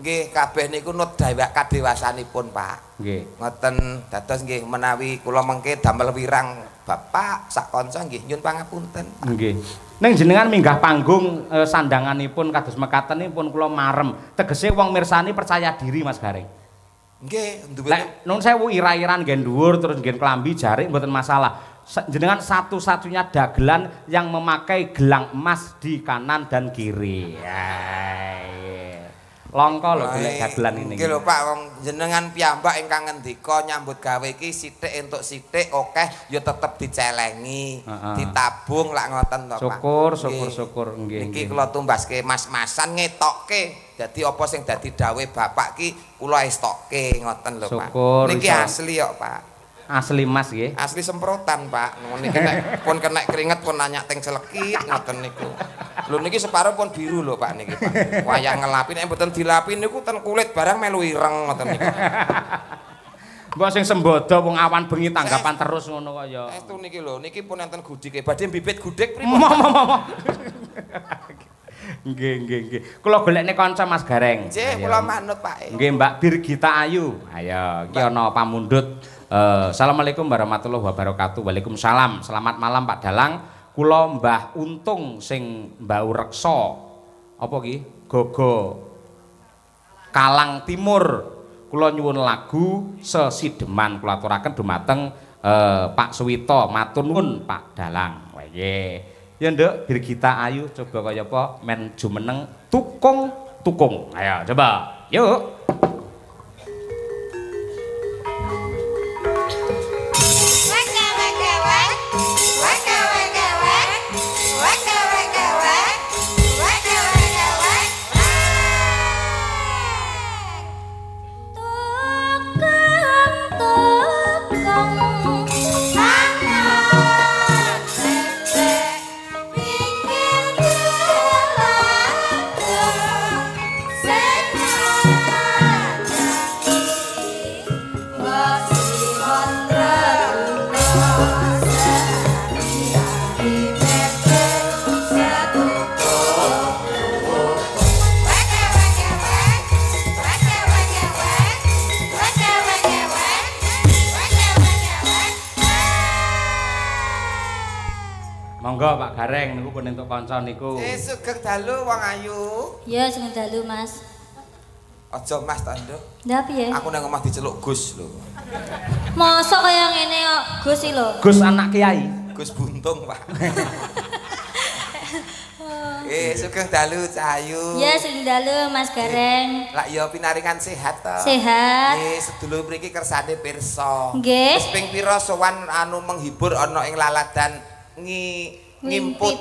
Nggih, kabeh niku nut kadewasanipun, Pak. Nggih. Ngoten dados nggih menawi kula mengke damel wirang Bapak sak kanca nggih nyun pangapunten. Nggih. Ning jenengan minggah panggung sandanganipun kados mekatenipun kula marem. Tegese wong mirsani percaya diri Mas Gareng. Nggih, duwe. Lek nun sewu ira-iran ngen dhuwur terus ngen klambi jarik mboten masalah. Jenengan satu-satunya dagelan yang memakai gelang emas di kanan dan kiri. Longko lho golek dagelan ini. Nggih lho Pak, wong jenengan piyambak ingkang ngendika nyambut gawe iki sithik entuk sithik akeh ya tetep dicelengi, ditabung lak ngoten to Pak. Syukur nggih. Niki kula tumbaske mas-masan ngetokke. Dadi apa sing dadi dawuh Bapak ki kula estokke ngoten lho Pak. Niki asli kok Pak. Asli Mas nggih. Asli semprotan, Pak. Niki nek pun kena keringet pun nanya teng selekit ngoten niku. Lho niki separo pun biru lho, Pak niki, Pak. Wayang ngelapi nek mboten dilapi niku ten kulit barang melu ireng ngoten niku. Mbok sing sembodo wong awan bengi tanggapan terus ngono kok ya. Estu niki lho, niki pun enten gudike. Badhe bibit gudik pripun? Nggih. Kula golekne kanca Mas Gareng. Nggih, kula manut, Pak. Nggih, Mbak Birgita Ayu. Ayo, iki ana pamundhut. Assalamualaikum warahmatullahi wabarakatuh. Waalaikumsalam. Selamat malam Pak Dalang. Kula Mbah Untung sing Mbau Reksa. Apa ki? Gogo Kalang Timur. Kula nyuwun lagu Sesideman kula aturaken dumateng Pak Suwito. Matur nuwun Pak Dalang. Wah nggih. Ya Nduk, Birgita Ayu coba kaya apa men jumeneng tukung. Ayo coba. Yuk. Monggo Pak Gareng niku pun entuk kanca niku. Sugeng dalu wong ayu. Ya sugeng dalu Mas. Aja Mas ta, Nduk. Lah piye? Aku nang omah diceluk Gus lho. Mosok kaya ngene kok Gus iki lho. Gus anak Kiai. Gus Buntung, Pak. Sugeng dalu Cahayu. Ya sugeng dalu Mas Gareng. Lah ya pinaringan sehat to. Sehat. Nggih, sedulur mriki kersane pirsa. Nggih. Wis ping pira sowan anu menghibur ana ing laladan ngimput.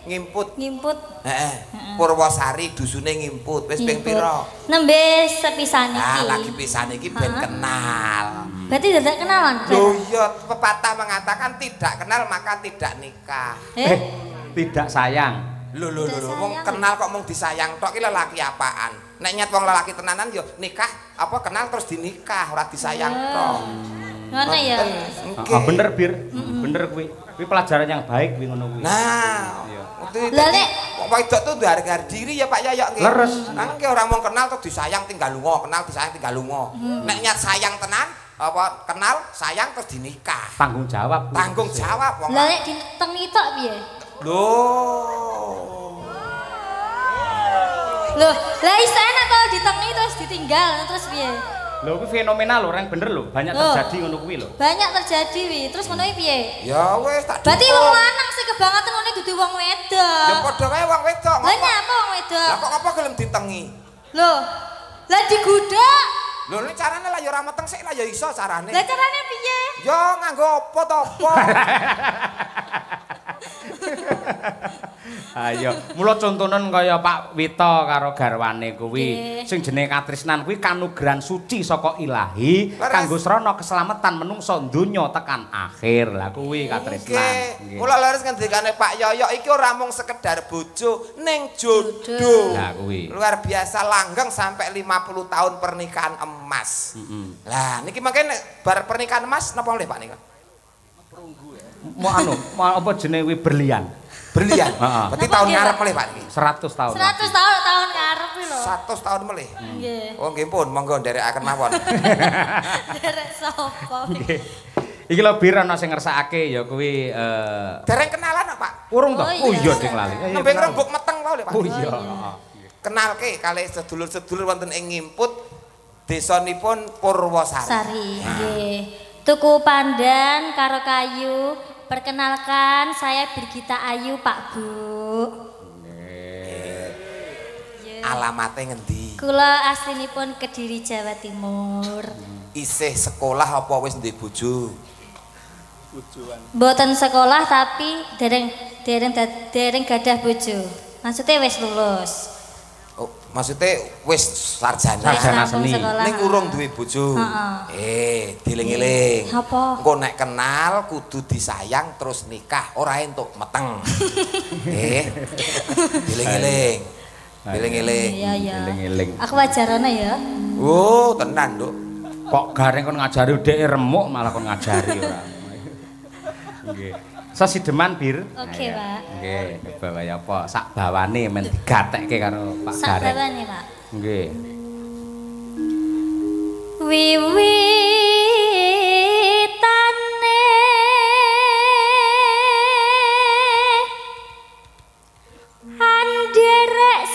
Ngimput. Heeh. Purwosari dusune ngimput. Wis ping pira? Nembe sepisan iki. Nah, lagi pisan iki ben kenal. Berarti dadak kenalan. Loh iya, pepatah mengatakan tidak kenal maka tidak nikah. Tidak sayang. Lho wong kenal kok mung disayang tok ki lelaki apaan? Nek nyet wong lelaki tenanan yo nikah apa kenal terus dinikah ora disayang tok. Ngono ya. Bener Bir. Bener kuwi. Kuwi pelajaran yang baik kuwi ngono kuwi. Nah, Lah nek wong wedok tuh harga diri ya Pak Yoyok nggih. Leres. Nang ki ora mung kenal terus disayang tinggal lunga, kenal disayang tinggal lunga. Nek nyat sayang tenan apa kenal sayang terus dinikah. Tanggung jawab. Tanggung jawab wong. Lah nek ditengi tok piye? Loh, lah iso enak to ditengi terus ditinggal terus piye? Lho kuwi fenomenal lho, orang bener lho. Banyak terjadi ngono kuwi lho. Banyak terjadi wi. Terus ngono iki piye? ya wis tak. Berarti wong lanang sih kebangetan ngene dudu wong wedok. Ya padha wae wong wedok. Lah nyapa wong wedok? Lah kok ngapa gelem ditengi? Lho. Lah digudhok. Lho nek carane lah ya ora meteng sik lah ya iso carane. Lah carane piye? Ya nganggo apa to apa. Ayo, mula contonen kaya Pak Wito karo garwane kuwi. Sing jenenge katresnan kuwi kanugrahan suci saka Ilahi kanggo srana keselamatan menungso donya tekan akhir. Lah kuwi katresnan. Nggih. Mula leres ngendikane Pak Yoyok iki ora mung sekedar bojo ning jodoh. Lah kuwi. Luar biasa langgeng sampai 50 tahun pernikahan emas. Lah niki mangkene bar pernikahan emas napa oleh Pak nika? Mau anu, mau apa jenenge kuwi berlian. Berlian. Berarti tahun ngarep melih Pak niki. 100 tahun. 100 tahun ngarep lho. 100 tahun melih. Nggih. Oh nggih pun, monggo nderekaken mawon. Derek sapa? Nggih. Iki lho Bir ana sing ngersakake ya kuwi Dereng kenalan Pak. urung to? Oh, Oh iya. iya ding lali. Nembe ngrembug meteng wae lho Pak. Oh iya. Kenalke kalih sedulur-sedulur wonten ing Ngimput desanipun Purwosari. Sari. Nggih. Tuku pandan karo kayu. Perkenalkan saya Birgita Ayu Pak Bu. Alamate ngendi? Kula aslinipun Kediri Jawa Timur. Isih sekolah apa wis ndek bojo? Mboten sekolah tapi dereng gadah bojo. Maksudnya wis lulus. Oh, Maksudnya wis sarjana. Sarjana seni. Ning urung duwe bojo. Dieling-eling. Apa? Engko nek kenal kudu disayang terus nikah, ora entuk meteng. Dieling-eling. Dieling-eling. Iya, iya. Eling-eling. Aku wajarane ya. Oh, tenan, Nduk. Kok garing kon ngajari dhek remuk malah kon ngajari ora. Nggih. Sasideman bir. Oke, Pak. Nggih, bawa ya apa? Sak bawane men digatekke karo Pak Gareng. Sak bawane, Pak. Nggih. Wiwitane anderek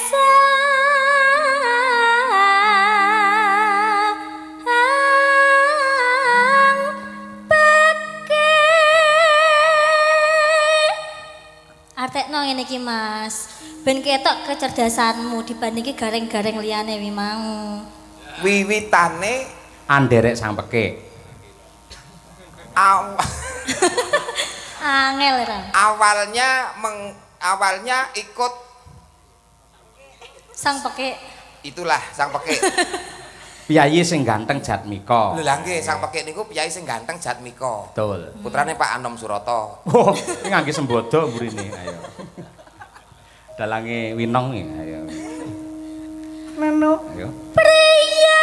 artekno ngene iki Mas, ben ketok kecerdasanmu dibandingke gareng-gareng liyane wi mau. Wiwitane Anderek sang pekik. Angel ra. Awalnya ikut Sang pekik. itulah sang pekik. Piyayi sing ganteng Jatmika. Lho lah nggih, sang pekik niku piyayi sing ganteng Jatmika. Betul. Putrane Pak Anom Surata. Oh, ini ngangge sembodo mburine, ayo. Dalange Winong ya, ayo. Nano. Ayo. Priya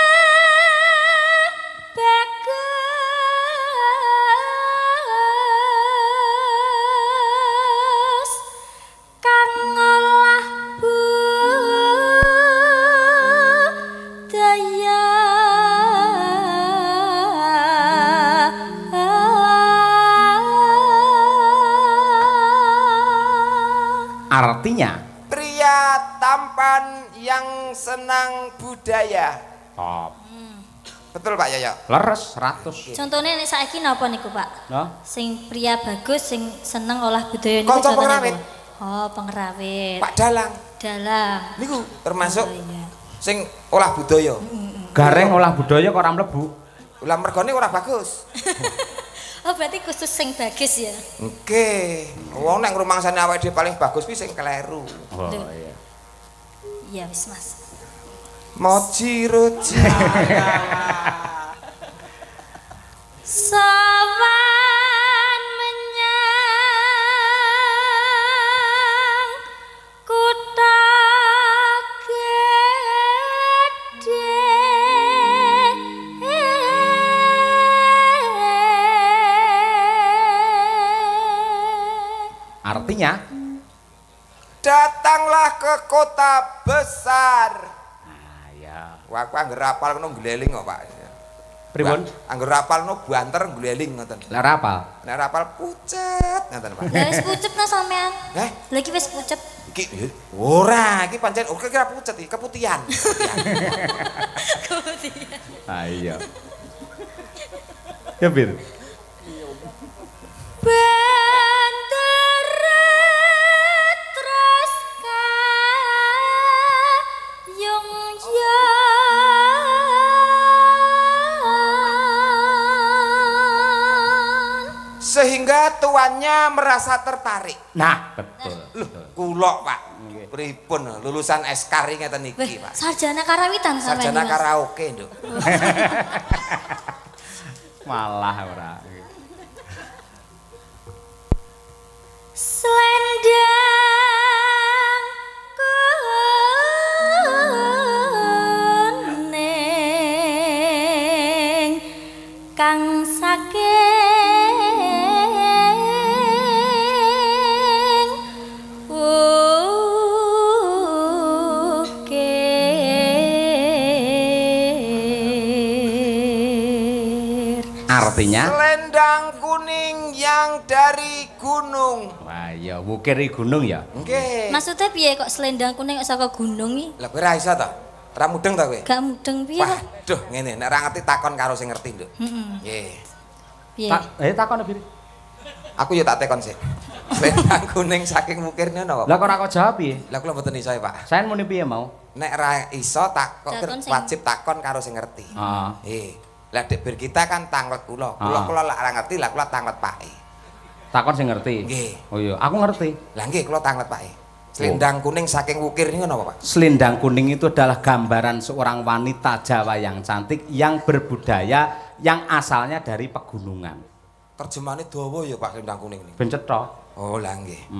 bagus kang ngolah budaya Artinya Pria tampan yang senang budaya. top. Betul Pak Yoyo? Leres 100. contohnya nek saiki napa niku Pak? No? Sing pria bagus sing seneng olah budaya niku Kanca contohnya pengerawit. apa? Oh, pengerawit. Pak Dalang. Dalang. Niku termasuk Oh, iya. sing olah budaya. Gareng olah budaya kok ora mlebu. Ulah mergone ora bagus. Oh, berarti khusus sing bagus ya. Oke. Wong nek ngrumangsane awake dhewe paling bagus kuwi sing kleru. Oh iya. Iya wis Mas. Moji-roji. Sowan menyang kutha gedhe. Artinya Datanglah ke kota besar. ya. Wah, aku angger rapal ngono ngleling kok, Pak. Pripun? Angger rapal no banter ngleling ngoten. Lah ora apal. Nek rapal pucet ngoten, Pak. Lah wis pucet no sampean. Lagi Lagi wis pucet. iki ora, iki pancen kira pucet iki, keputihan. Ah iya. Ya bir. Bandarat terus kayung Sehingga tuannya merasa tertarik. Nah, betul. Loh, kula, Pak. Pripun lulusan Eskari ngeten iki, Pak. sarjana karawitan sampean. Sarjana karaoke, Nduk. Malah ora. Selendang kuning kang saking ukir. Artinya Selendang kuning yang dari gunung. wah ya wukiri gunung ya. Nggih. Maksudnya piye kok selendang kuning kok saka gunung iki? Lah kowe ra iso ta? Ora mudeng ta kowe? Gak mudeng piye kok? Waduh, ngene nek ora ngerti takon karo sing ngerti, Nduk. Nggih. Piye? Takon bir. Aku ya tak tekon sih. Selendang kuning saking mukirne napa? Lah kok ora kok jawab piye? Lah kula mboten iso, Pak. Saya muni piye mau? Nek ra iso tak kok Takon sing- wajib takon karo sing ngerti. Heeh. Lah dek bir kita kan tanglet kula. Kula lak ora ngerti, lah kula tanglet Pake. Takon sing ngerti. Nggih. Oh iya, aku ngerti. Lah nggih kula tanglet Pake. Selendang kuning saking Wukir ini apa, Pak? Selendang kuning itu adalah gambaran seorang wanita Jawa yang cantik, yang berbudaya, yang asalnya dari pegunungan. Terjemahane dawa ya Pak selendang kuning ini. Ben cetha. Oh, lah nggih.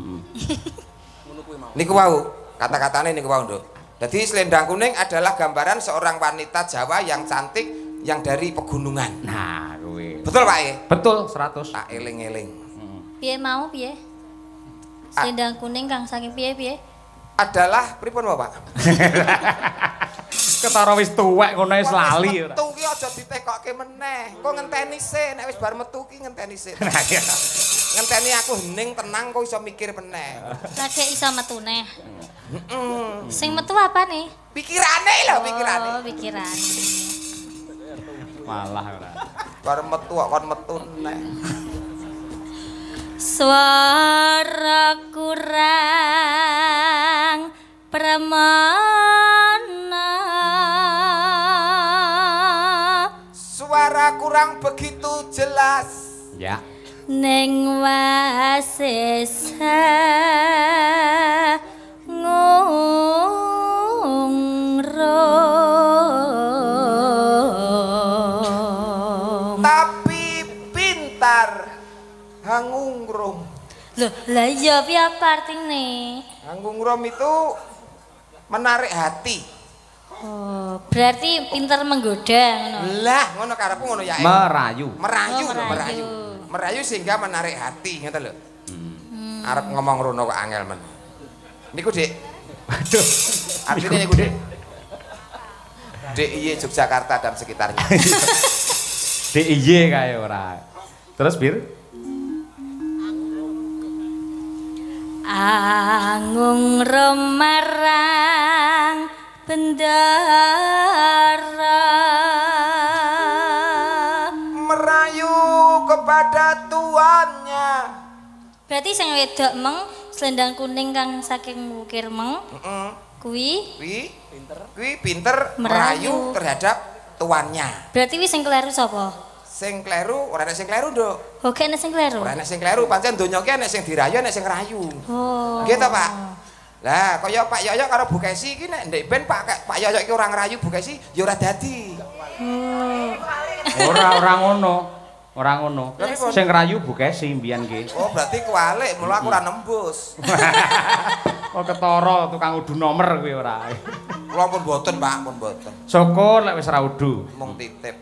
Niku wau, kata-katane niku wau, Nduk. Jadi selendang kuning adalah gambaran seorang wanita Jawa yang cantik yang dari pegunungan. Nah, kuwi. Betul, Pak ya? Betul, 100. Tak eling-eling. Piye mau piye? Selendang kuning kang saking piye-piye? Adalah pripun, Bapak? Ketara wis tuwek ngono wis lali ora. Metu ki aja ditekokke meneh. Kok ngenteni sik nek wis bar metu ki ngenteni sik. Ngenteni aku hening tenang kok iso mikir meneh. Lagi iso metu neh. Sing metu apa nih? Pikirane lho, pikirane. Oh, pikiran. Malah ora. Bar metu kok kon metu neh. Suara kurang pramana. Suara kurang begitu jelas. Ya. Ning wasesa ngungrum. Tapi pintar hangungrum. Loh, lah iya piye apa artine? Hangungrum itu menarik hati. Oh, berarti pinter menggoda ngono. Lah, ngono karepku ngono ya. Merayu. Merayu, Oh, lho, merayu. Merayu sehingga menarik hati, ngoten lho. Arep ngomong rono kok angel men. Niku, Dik. Waduh. Artinya niku, Dik. DIY Yogyakarta dan sekitarnya. DIY kae ora. Terus Bir? Angung remarang bendara Merayu kepada tuannya. berarti sing wedok meng selendang kuning kang saking Wukir meng kuwi Kuwi pinter merayu terhadap tuannya. berarti wis sing kleru sapa? Sing kleru, ora ana sing kleru, Nduk. Oke nek sing kleru. Ora ana sing kleru, pancen donya ki ana sing dirayu, ana sing rayu. Oh. Nggih ta, Pak? Lah, kaya Pak Yoyo karo Bu Kesi iki nek ndek ben Pak Yoyo iki ora ngrayu Bu Kesi, ya ora dadi. Ora ngono. Ora ngono. Sing rayu Bu Kesi mbiyen ki. Oh, berarti kualik, mula aku ora nembus. Oh ketara tukang udu nomor kuwi ora. Kula pun mboten, Pak, pun mboten. Syukur lek wis ra udu. Mung titip.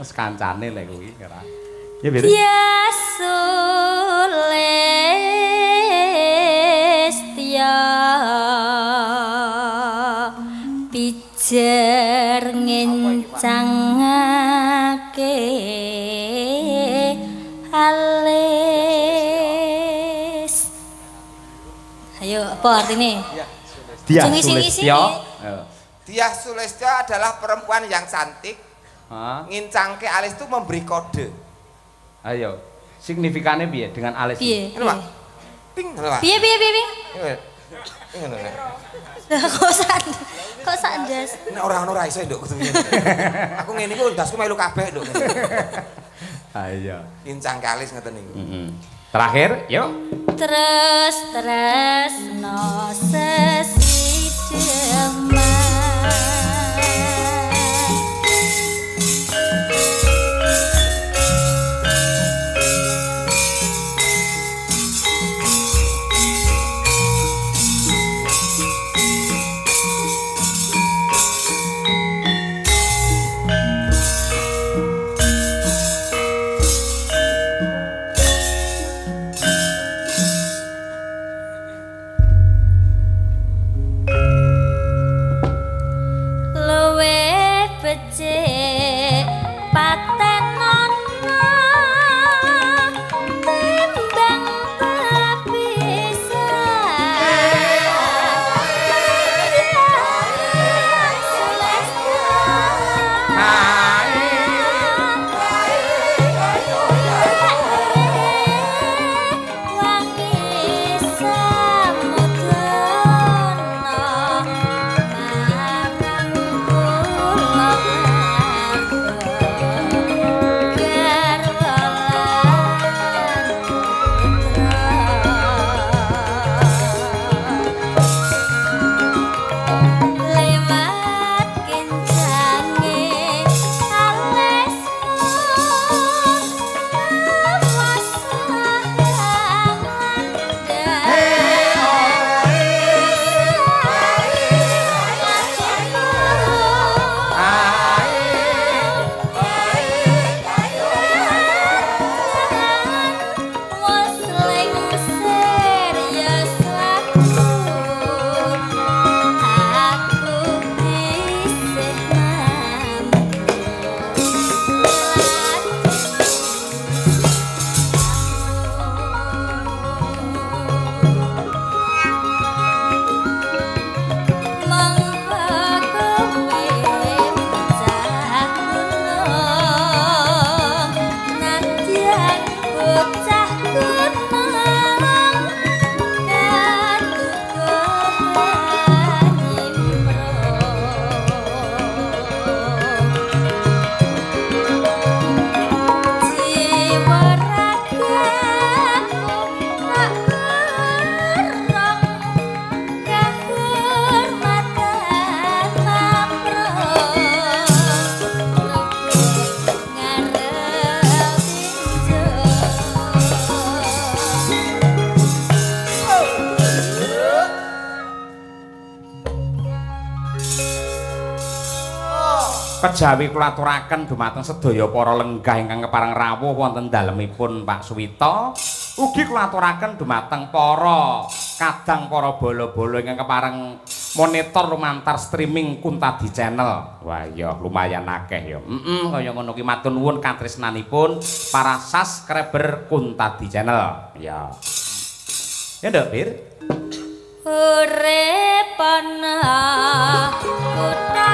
Wis kancane lek kuwi ora. Ya Bir. Ya Sulistya pijer ngencangake alis. Ayo, apa artinya? Dia Jangan isi-isi. Sulistya. Diah Sulistya adalah perempuan yang cantik. Hah? Ngincangke alis itu memberi kode. Ayo. Signifikannya piye dengan alis? Piye? Ngono, Pak. Ping, ngono, Pak. Piye? Ngono. Lah kok sandas? Nek ora ono ra iso, Nduk. Aku ngene iku ndasku melu kabeh, Nduk. Ayo. Ngincangke alis ngeten niku. Terakhir, yuk. Terus no sesideman. Kejawi kula aturaken dumateng sedaya para lenggah ingkang kepareng rawuh wonten dalemipun Pak Suwito. Ugi kula aturaken dumateng para kadang para bolo-bolo ingkang kepareng monitor lumantar streaming Kuntadi Channel. Wah ya lumayan akeh ya. Kaya ngono ki matur nuwun katresnanipun para subscriber Kuntadi Channel. Ya. Ya ndak, Bir? Urip ana kutha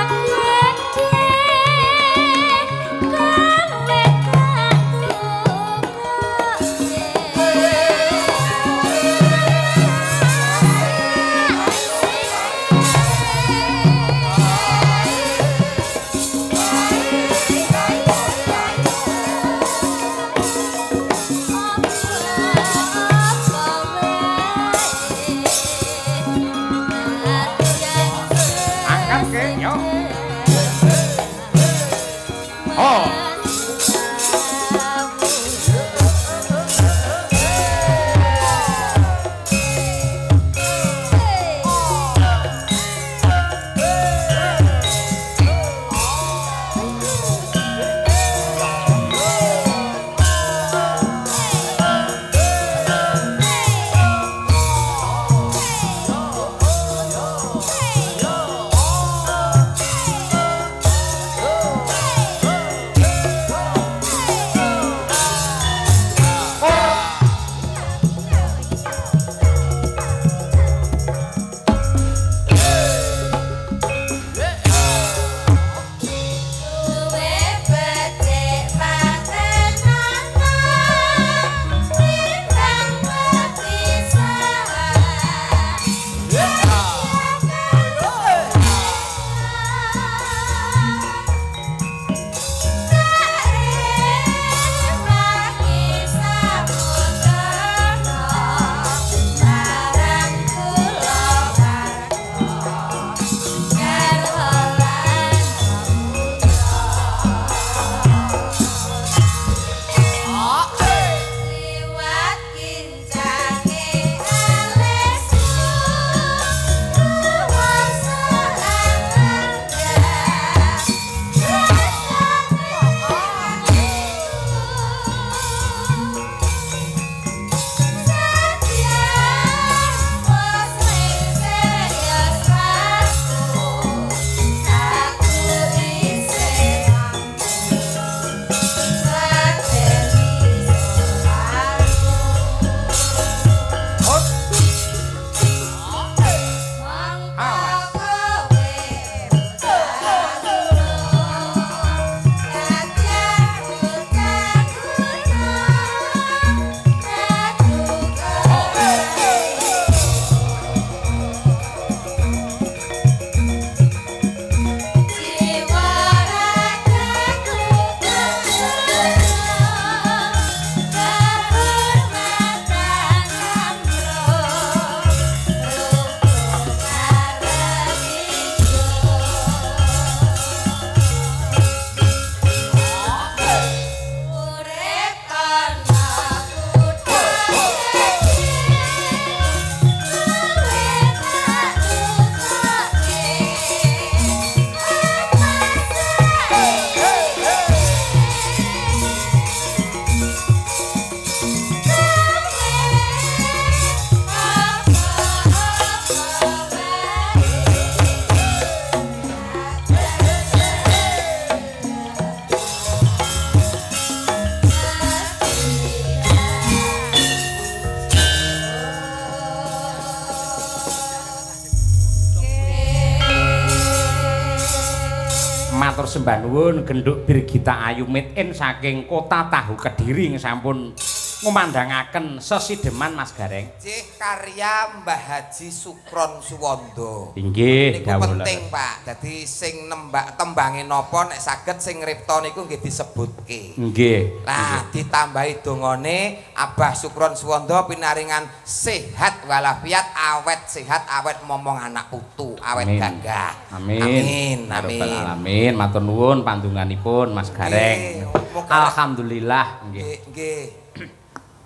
matur sembah nuwun genduk Birgita Ayu made in saking kota Tahu Kediri sampun ngumandhangaken sesideman Mas Gareng. Cih karya Mbah Haji Sukron Suwondo. Inggih, niku penting, Pak. Dadi sing nembak tembange napa nek saged sing ngripta niku nggih disebutke. Nggih. Lah ditambahi dongane Abah Sukron Suwondo pinaringan sehat walafiat, awet sehat, awet momong anak putu, awet gagah. Amin. Amin. Amin. Matur nuwun pandunganipun Mas Gareng. Alhamdulillah nggih. Nggih.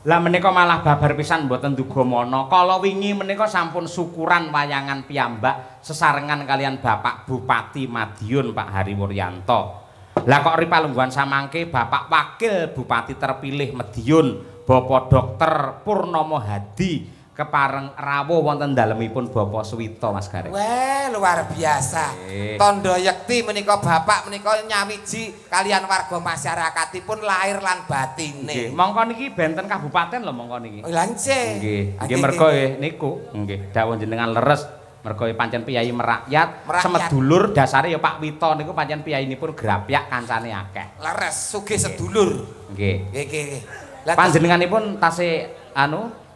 Lah menika malah babar pisan mboten dugamana. Kala wingi menika sampun syukuran wayangan piyambak sesarengan kalian Bapak Bupati Madiun Pak Hari Wuryanto. Lah kok ripalungguhan samangke Bapak Wakil Bupati terpilih Madiun Bapak Dr. Purnomo Hadi kepareng rawuh wonten dalemipun Bapak Suwito Mas Gareng. Wah, luar biasa. Tondo yekti menika Bapak menika nyawiji kalian warga masyarakatipun lahir lan batine. Nggih, mongko niki benten kabupaten lho mongko niki. Lha nggih. Nggih mergo niku nggih dawuh jenengan leres mergo pancen piyai merakyat, semedulur dasare ya Pak Wito niku pancen piyayinipun grapyak kancane akeh. Leres sugih sedulur. Nggih. Nggih. Panjenenganipun tasih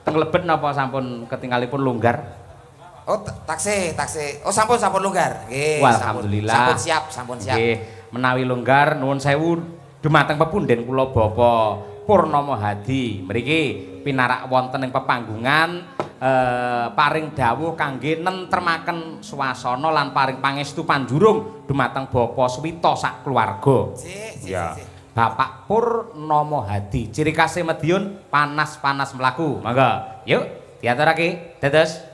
teng Lebet napa sampun ketinggalipun longgar? Oh, taksi. Oh, sampun longgar. Nggih. Alhamdulillah. Sampun siap. Nggih, menawi longgar nuwun sewu dumateng pepunden kula Bapak Purnomo Hadi. Mriki pinarak wonten ing pepanggungan paring dawuh kangge nentremaken swasana lan paring pangestu panjurung dumateng Bapak Suwito sak keluarga. Sik. Bapak Purnomo Hadi, ciri khasnya Madiun panas-panas melaku. Mangga, yuk diaturake, dados.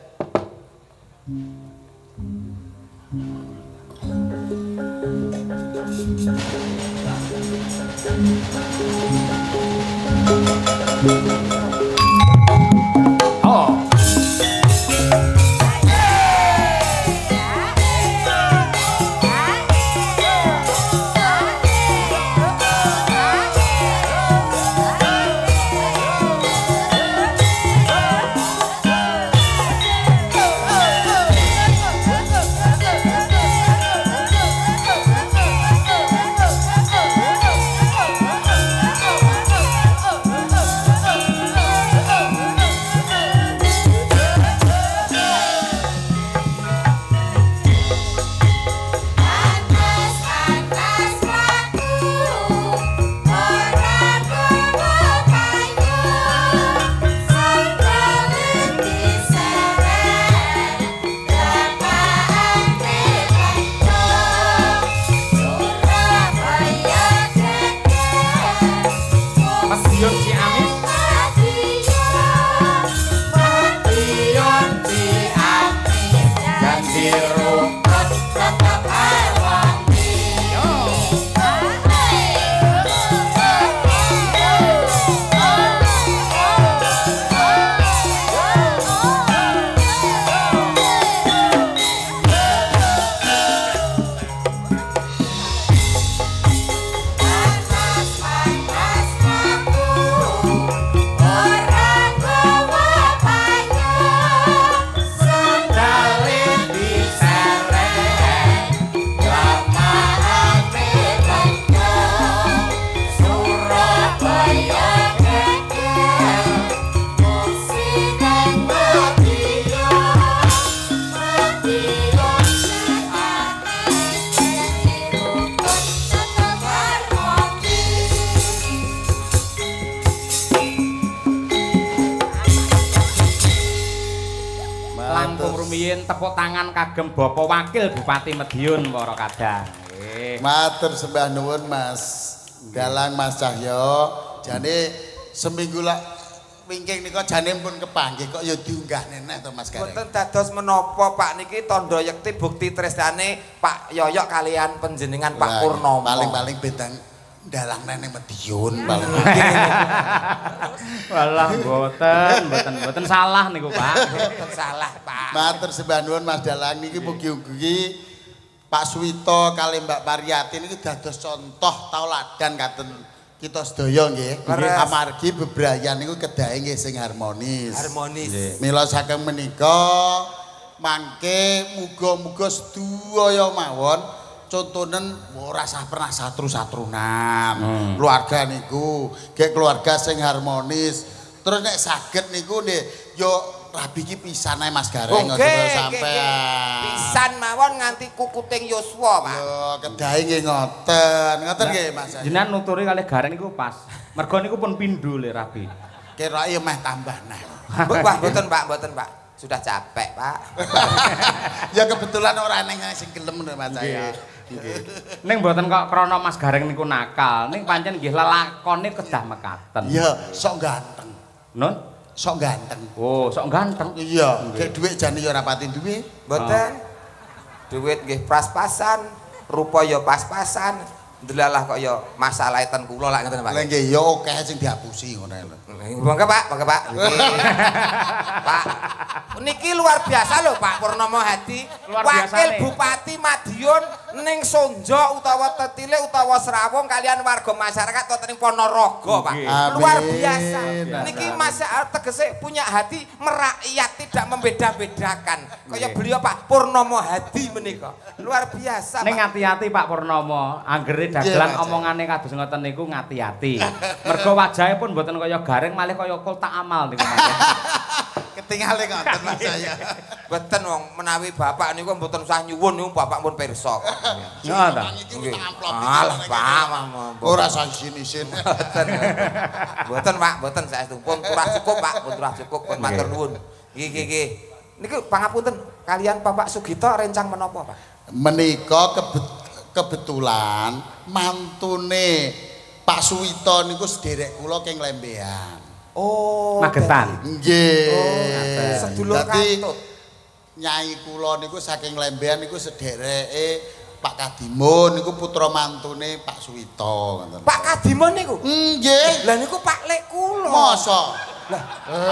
Oh. Tepuk tangan kagem Bapak Wakil Bupati Madiun para kadang. Matur sembah nuwun Mas Galang Mas Cahyo. Jane seminggu lak wingking nika jane pun kepanggih kok ya diunggah neneh to Mas Gareng. Mboten dados menapa Pak niki tandha yekti bukti tresnane Pak Yoyok kalian panjenengan Pak Purnomo. Paling-paling bedang dalang neng Madiun paling. Walah mboten salah niku Pak. Mboten salah Pak. Matur sembah nuwun Mas Dalang niki mugi-mugi Pak Suwito kali Mbak Pariyati niki dados contoh tauladan katen kita sedaya nggih. Amargi bebrayan niku kedahe nggih sing harmonis. Mila saking menika mangke muga-muga sedaya mawon contonen ora sah pernah satru-satrunan. Keluarga niku gek keluarga sing harmonis. Terus nek saged niku nggih yo rabi iki pisan ae Mas Gareng sampean. Pisan mawon nganti kukuting Yoswa, Pak. Yo kedahe nggih ngoten. Ngoten nggih Mas. Jenengan nuturi kalih Gareng niku pas. Mergo niku pun pindho le rabi. Kira yo meh tambah neh. Wah, mboten Pak. Sudah capek, Pak. Ya kebetulan ora neng sing gelem Mas saya. Ning mboten kok krana Mas Gareng niku nakal, ning pancen nggih lelakone kedah mekaten. Ya, sok ganteng. Nun? Sok ganteng. Oh, sok ganteng. Iya, gek dhuwit jane ya ora pati duwe. Mboten. Duit nggih pas-pasan, rupa ya pas-pasan. Delalah kok ya masalahe ten kula lak ngoten Pak. Lah nggih ya akeh sing dihapusi ngono lho. Monggo Pak, monggo Pak. Pak. Niki luar biasa lho Pak Purnomo Hadi, Wakil Bupati Madiun ning Sonjo utawa Tetile utawa Serawung kalian warga masyarakat wonten ing Ponorogo Pak. Luar biasa. Niki Mas tegese punya hati merakyat tidak membeda-bedakan. Kaya beliau Pak Purnomo Hadi menika. Luar biasa. Ning hati-hati Pak Purnomo, anggere dagelan omongane kados ngoten niku ngati-ati. Mergo wajahe pun mboten kaya garing malih kaya kotak amal niku. Ketingale ngoten Mas saya. Mboten wong menawi bapak niku mboten usah nyuwun niku bapak pun pirsa. Ya ta. Nggih. Alah Pak, ora usah isin-isin. Mboten Pak, mboten saestu pun kurang cukup Pak, pun kurang cukup pun matur nuwun. Nggih. Niku pangapunten kalian Bapak Sugito rencang menapa Pak? Menika kebetulan mantune Pak Suwito niku sederek kula keng Lembean. Oh, Magetan. Nggih. Oh, sedulur kantut. Nyai kula niku saking Lembean niku sedereke Pak Kadimun niku putra mantune Pak Suwito ngoten. Pak Kadimun niku? Nggih. Lah niku Pak Lek kula. Mosok.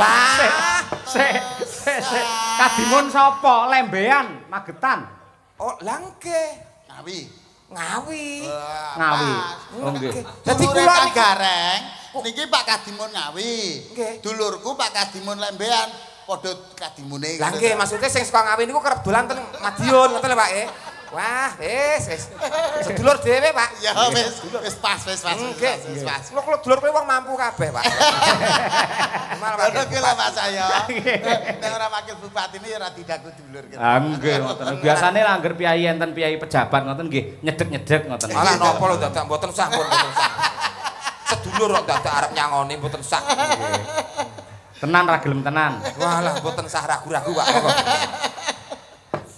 Lah. Sik. Kadimun sapa? Lembean, Magetan. Oh, langke. Ngawi. Oh nggih. Dadi Kula kula niki gareng. Niki Pak Kadimun Ngawi. Nggih. Dulurku Pak Kadimun Lembean padha kadimune. Lah nggih, maksudnya sing saka Ngawi niku kerep dolan ten Madiun ngoten lho Pak ya. Wah, wis. Sedulur dhewe, Pak. Ya wis pas. Lho kalau dulur kowe wong mampu kabeh, Pak. Mal Pak. Ngono ki lho Pak saya. Nek ora wakil bupati ini ora didaku dulur gitu. Ah nggih ngoten. Biasane lah angger piyai enten piyai pejabat ngoten nggih nyedek-nyedek ngoten. Malah napa lho dadak mboten sah pun mboten sah. Sedulur kok dadak arep nyangoni mboten sah. Tenan ra gelem tenan. Walah mboten sah ragu-ragu, Pak.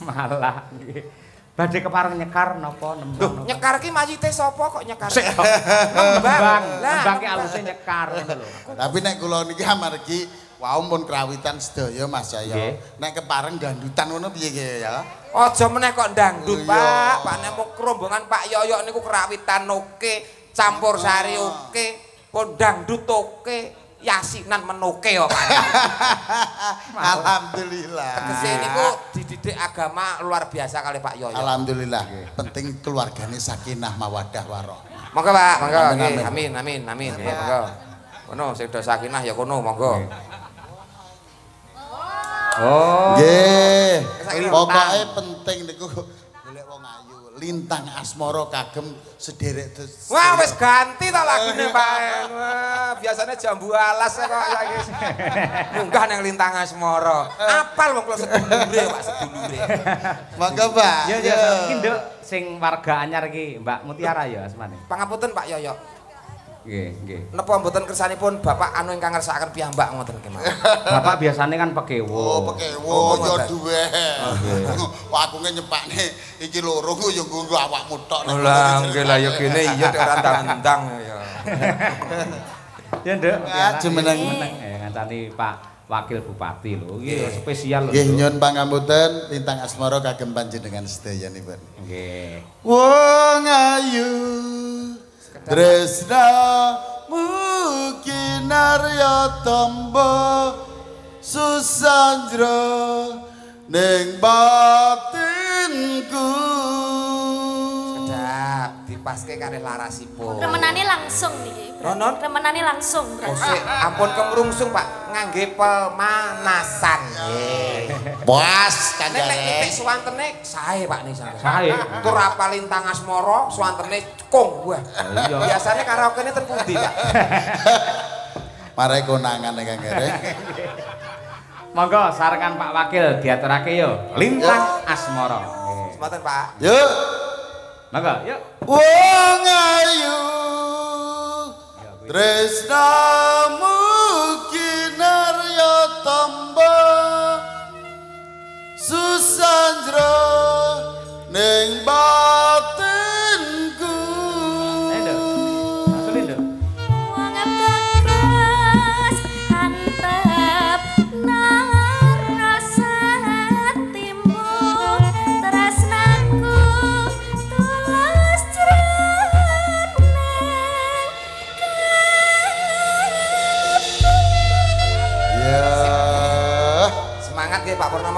Malah nggih. Badhe kepareng nyekar napa nembang. Nyekar ki mayite sapa kok nyekar? Nembang. Nembang ki aluse nyekar ngono lho. Tapi nek kula niki amargi wau mun krawitan sedaya Mas Jaya. Nek kepareng dangdutan ngono piye ki ya? Aja meneh kok ndangdut, Pak. Pak nek mung rombongan Pak Yoyok niku krawitan oke, campur sari oke, pun dangdut oke. Yasinan menoke kok Pak. Alhamdulillah. Tegese niku dididik agama luar biasa kali Pak Yoyo. Alhamdulillah. Penting keluargane sakinah mawaddah warahmah. Monggo Pak, monggo. Amin. Monggo. Kono sing do sakinah ya kono, monggo. Oh. Nggih. Pokoke penting niku golek wong ayu. Lintang asmara kagem sederek. Wah, wis ganti ta lagune Pak. Wah, biasanya jambu alas kok lagi. Munggah nang Lintang Asmara. Apal wong kula sedulure, Pak, sedulure. Monggo, Pak. Ya iki Nduk sing warga anyar iki Mbak Mutiara ya asmane. Pangapunten Pak Yoyo. Nggih. Napa mboten kersanipun Bapak anu ingkang ngersakaken piyambak ngoten kemawon. Bapak biasane kan pekewo. Oh, pekewo ya duwe. Wah, aku nyepakne iki loro ku ya nggo awakmu tok. Lah, nggih lah ya kene iya nek ora ndang-ndang ya. Ya Nduk, jumeneng ngancani Pak Wakil Bupati lho. Iki spesial lho. Nggih nyuwun pangapunten Lintang Asmara kagem panjenengan sedayanipun. Nggih. Wong ayu tresna mukinarya tamba susandra ning batinku. Sedap dipaske kalih larasipun. Remenane langsung niki. Ronon? Remenane langsung. Oh, ampun kemrungsung Pak, ngangge pemanasan. Puas Nek kanjane. titik suwantene sae Pak nih sampeyan. Sae. Tur apal Lintang Asmara suwantene kong. Wah. Biasane karaoke-ne ten pundi, Pak? Mare konangan Kang Gere. Monggo sarengan Pak Wakil diaturake yo. Lintang Asmara. Nggih. Semanten, Pak. Yuk. Monggo, yuk. Wong ayu tresnamu kinarya tamba susandra ning batinku. Ayo Nduk. Asli Nduk. Wong bagus tanpa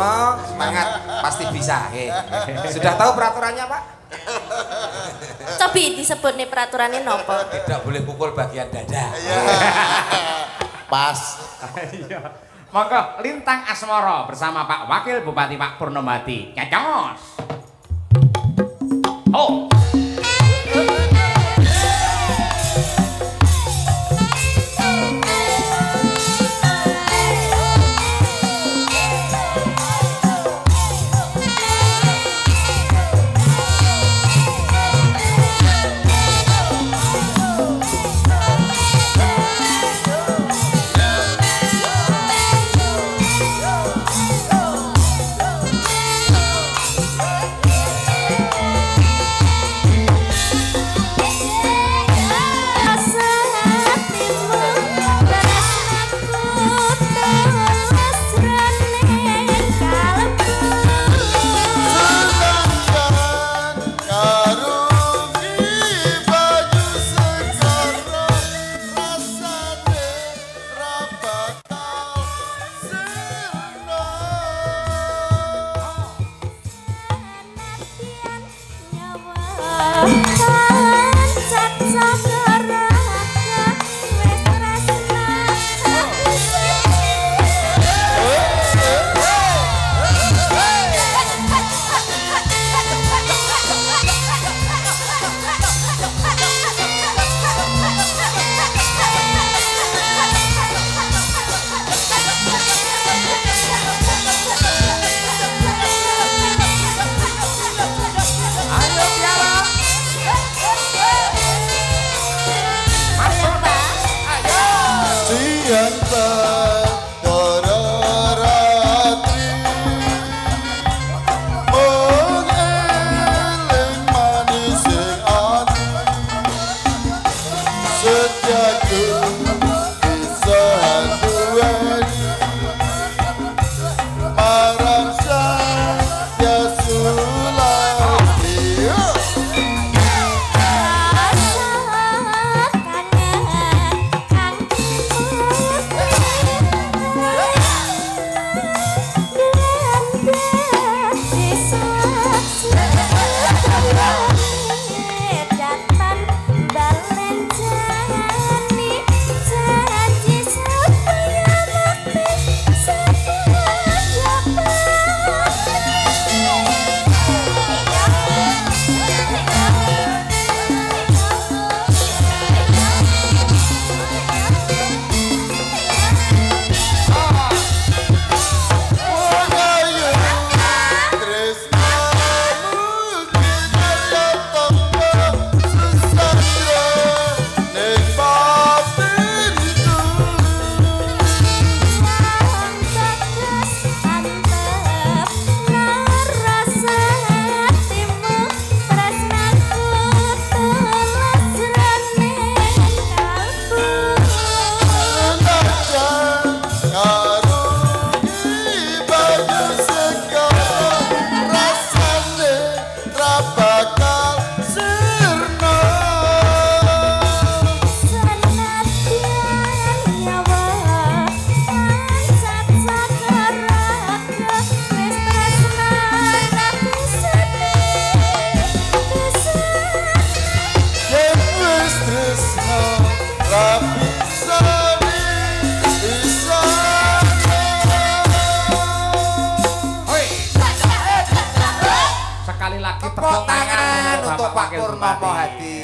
Oh, semangat, pasti bisa. Sudah tahu peraturannya, Pak? Cobi disebut nih peraturannya nopo? Tidak boleh pukul bagian dada. Pas. Monggo Lintang Asmara bersama Pak Wakil Bupati Pak Purnomati. Nyacos. Oh.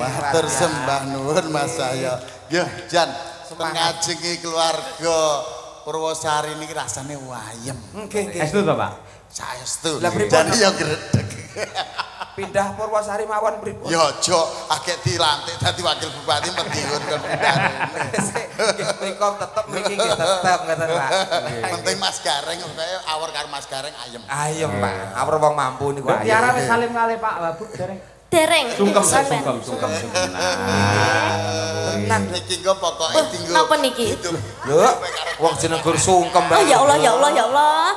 Matur sembah nuwun Mas saya. Yo Jan, ngajengi keluarga Purwosari niki rasane wayem. Nggih, nggih. Estu to, Pak? Saestu. Lah pripun? Jan yo gredeg. Pindah Purwosari mawon pripun? Yo aja akeh dilantik dadi wakil bupati Madiun kon pindah. Nggih, mriko tetep mriki nggih tetep ngoten, Pak. Penting Mas Gareng kaya awor karo Mas Gareng ayem. Ayem, Pak. Awor wong mampu niku ayem. Tiara wis salim kali Pak Wabuk dereng. Dereng. Sungkem. Tenan niki engko pokoke tinggal. Napa niki? Lho, wong jeneng Gur sungkem, Oh ya Allah ya Allah ya Allah.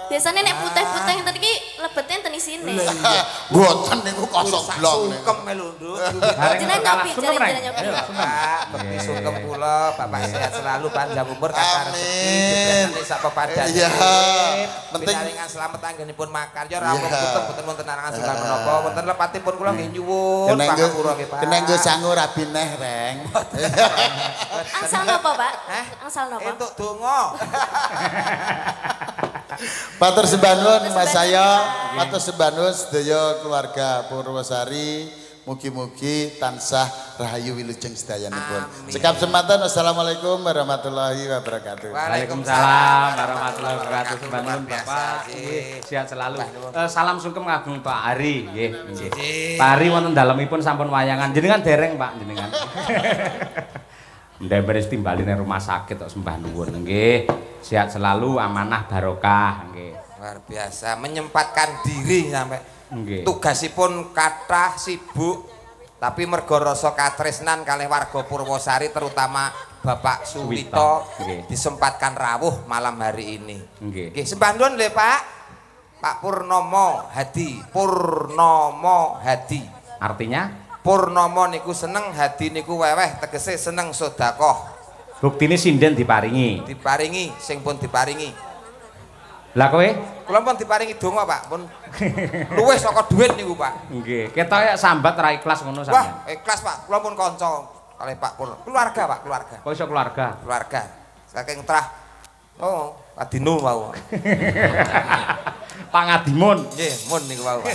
Biasanya nek putih-putih ngeten iki lebet enten isi isine. Mboten niku kosong blong. Sungkem melu, Nduk. Jenengan nyobi, jenengan nyobi. Pak, bekti sungkem kula, Bapak sehat selalu panjang umur kata rezeki dibesane sak pepadhan. Iya. Penting pinaringan slamet anggenipun makarya rampung boten wonten arangan setunggal menapa, wonten lepatipun kula nggih nyuwun pangapura nggih Pak. Kena nggo sangu rabi neh, Reng. Angsal napa, Pak? Angsal napa? Entuk donga. Matur sembah nuwun Mas saya, matur sembah nuwun sedaya keluarga Purwosari. Mugi-mugi tansah rahayu wilujeng sedayanipun. Sekap sematan, wassalamualaikum warahmatullahi wabarakatuh. Waalaikumsalam warahmatullahi wabarakatuh. Sembah nuwun Bapak, sehat selalu. Salam sungkem kagem Pak Ari, nggih. Pak Ari wonten dalemipun sampun wayangan. Jenengan dereng Pak jenengan. Ndek beres timbaline rumah sakit kok sembah nuwun nggih. Sehat selalu, amanah barokah nggih. Luar biasa menyempatkan diri sampai nggih. Tugasipun kathah sibuk tapi mergo rasa katresnan kalih warga Purwosari terutama Bapak Suwito disempatkan rawuh malam hari ini. Nggih. Nggih sembah nuwun lho Pak. Pak Purnomo Hadi, Purnomo Hadi. Artinya Purnomo niku seneng, Hadi niku weweh, tegese seneng sedekah. buktine sinden diparingi. Diparingi, sing pun diparingi. Lah kowe? Kula pun diparingi donga, Pak. Pun luwih saka dhuwit niku, Pak. Nggih, ketoke sambat ra ikhlas ngono sampeyan. Wah, ikhlas, Pak. Kula pun kanca kalih Pak Pur. Keluarga, Pak, keluarga. Kok iso keluarga? Keluarga. Saking trah. Oh, Adino wau. Pangadimun. Nggih, mun niku wau, Pak.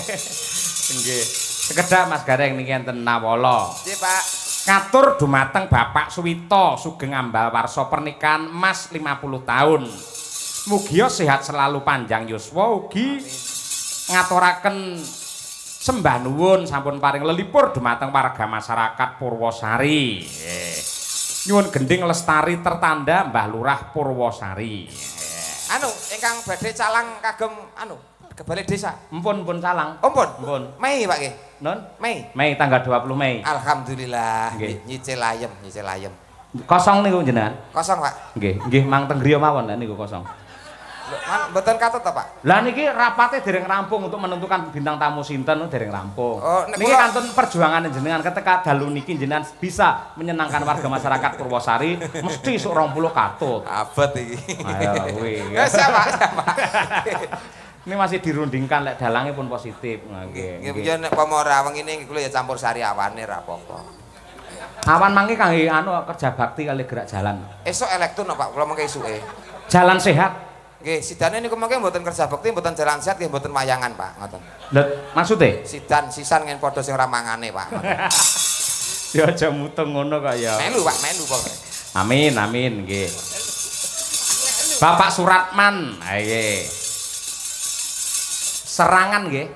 Nggih. Sekedhak Mas Gareng niki enten Nawala. Nggih, Pak. Ngatur dumateng Bapak Suwito sugeng ambal warsa pernikahan Mas 50 tahun. Mugia sehat selalu panjang yuswa ugi ngaturaken sembah nuwun sampun paring lelipur dumateng warga masyarakat Purwosari. Nyuwun gending lestari tertanda Mbah Lurah Purwosari. Anu, ingkang badhe calang kagem anu, kebalik desa. Empun calang. Oh, mpun. Mpun. Mei, Pak nggih. Non? Mei. Mei tanggal 20 Mei. Alhamdulillah. Nggih. Nyicil ayem, nyicil ayem. Kosong niku jenengan? Kosong, Pak. Nggih mang teng griya mawon niku kosong. Mboten katut to, Pak? Lah niki rapate dereng rampung untuk menentukan bintang tamu sinten dereng rampung. Oh, niki kantun perjuangan jenengan ketika dalu niki jenengan bisa menyenangkan warga masyarakat Purwosari mesti sok 20 katut. Abot iki. Ayo kuwi. Ya siapa? Ini masih dirundingkan lek dalangnya pun positif. Nggih. Nggih nek pamora wengine kula ya campur sari awane ra apa-apa. Awan mangke kangge anu kerja bakti kali gerak jalan. Esuk elektron Pak, kula mengke esuke. Jalan sehat. Nggih, sidane niku mengke mboten kerja bakti, mboten jalan sehat, nggih mboten wayangan, Pak, ngoten. Lha maksude? Sisan ngen padha sing ora mangane, Pak. Ya aja mutung ngono kok ya. Melu, Pak, melu kok. Amin, amin nggih. Bapak Suratman, nggih. Serangan nggih.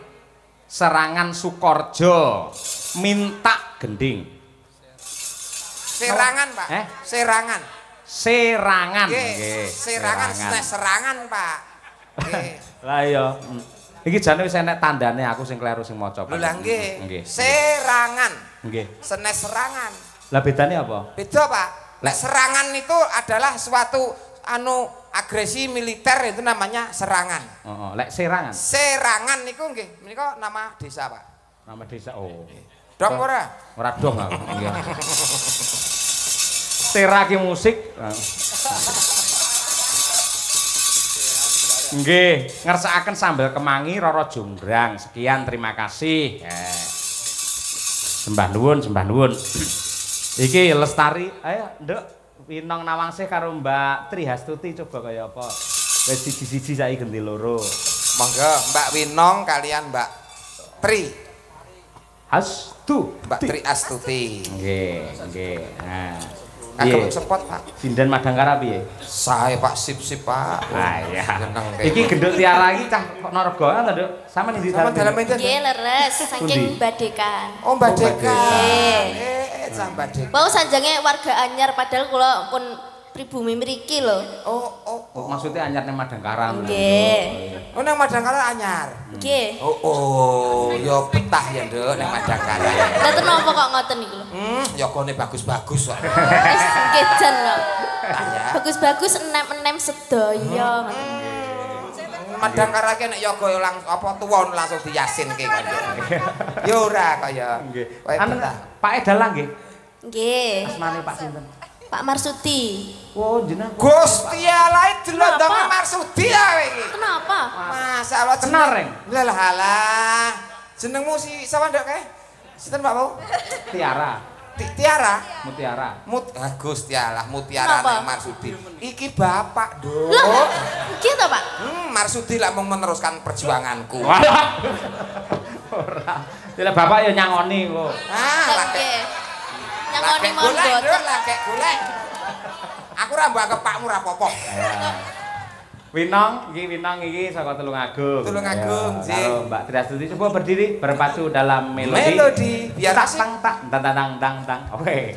Serangan Sukorjo minta gending. Serangan, Pak. Serangan. Serangan nggih. Serangan, serangan, Pak. Nggih. Lah iya. Iki jane wis enek tandane aku sing kleru sing maca. Lho lah nggih. Serangan. Nggih. Senes serangan. Lah bedane apa? Beda, Pak. Lek serangan itu adalah suatu anu agresi militer itu namanya serangan. Heeh, lek serangan. Serangan niku nggih, menika nama desa, Pak. Nama desa. Oh. Dong ora? Ora dong aku. Nggih. Teraki musik. Nggih, ngersakaken sambal kemangi Roro Jonggrang. Sekian, terima kasih. Sembah nuwun, sembah nuwun. Iki Lestari, ayo Nduk, Winong Nawangsih karo Mbak Tri Hastuti coba kaya apa. Wis siji-siji saiki ganti loro. Monggo Mbak Winong kalian Mbak Tri Mbak Tri Astuti. Nggih, nggih. Nah. Kagem sepot, Pak. Sinden Madangkara piye? Sae Pak, sip-sip, Pak. Ah iya. Iki gendut tiara iki cah kok Narga ta, Nduk? Sampeyan ndi dalam? Dalam enten. Nggih, leres saking Badekan. Oh, Badekan. Cah Badekan. Mau sanjange warga anyar padahal kula pun pribumi mriki lho. Oh. Maksudnya anyar nang Madangkara. Nggih. Oh, nang Madangkara anyar. Nggih. Oh, ya betah ya, Nduk, nang Madangkara. Lah napa kok ngoten niku lho? Ya kone bagus-bagus kok. Wis kejen lho. Ya. Bagus-bagus enem-enem sedaya ngoten. Madang karo iki nek yoga yo apa tuwa langsung diyasinke kaya. Yo ora kaya. Nggih. Pak Edalah nggih. Nggih. Asmane Pak sinten? Pak Marsudi. Oh, jeneng. Gusti Allah delondong Marsudi ya iki. Kenapa? Masyaallah Tenar, Reng. Lah halah. Jenengmu si sapa ndok kae? Sinten Pak Mau? Tiara. Tiara? Mutiara. Gusti Allah, Mutiara nek Marsudi. Iki bapak, Nduk. Loh, iki to, Pak? Marsudi lak mung meneruskan perjuanganku. Ora. Lah bapak ya nyangoni kok. Lagi. Nyangoni mondot. Lagi golek. Aku ora mbok kepakmu ora apa-apa. Winong iki saka Tulungagung. Tulungagung, nggih. Karo Mbak Triastuti coba berdiri berpacu dalam melodi. Melodi biar tang tang. Oke.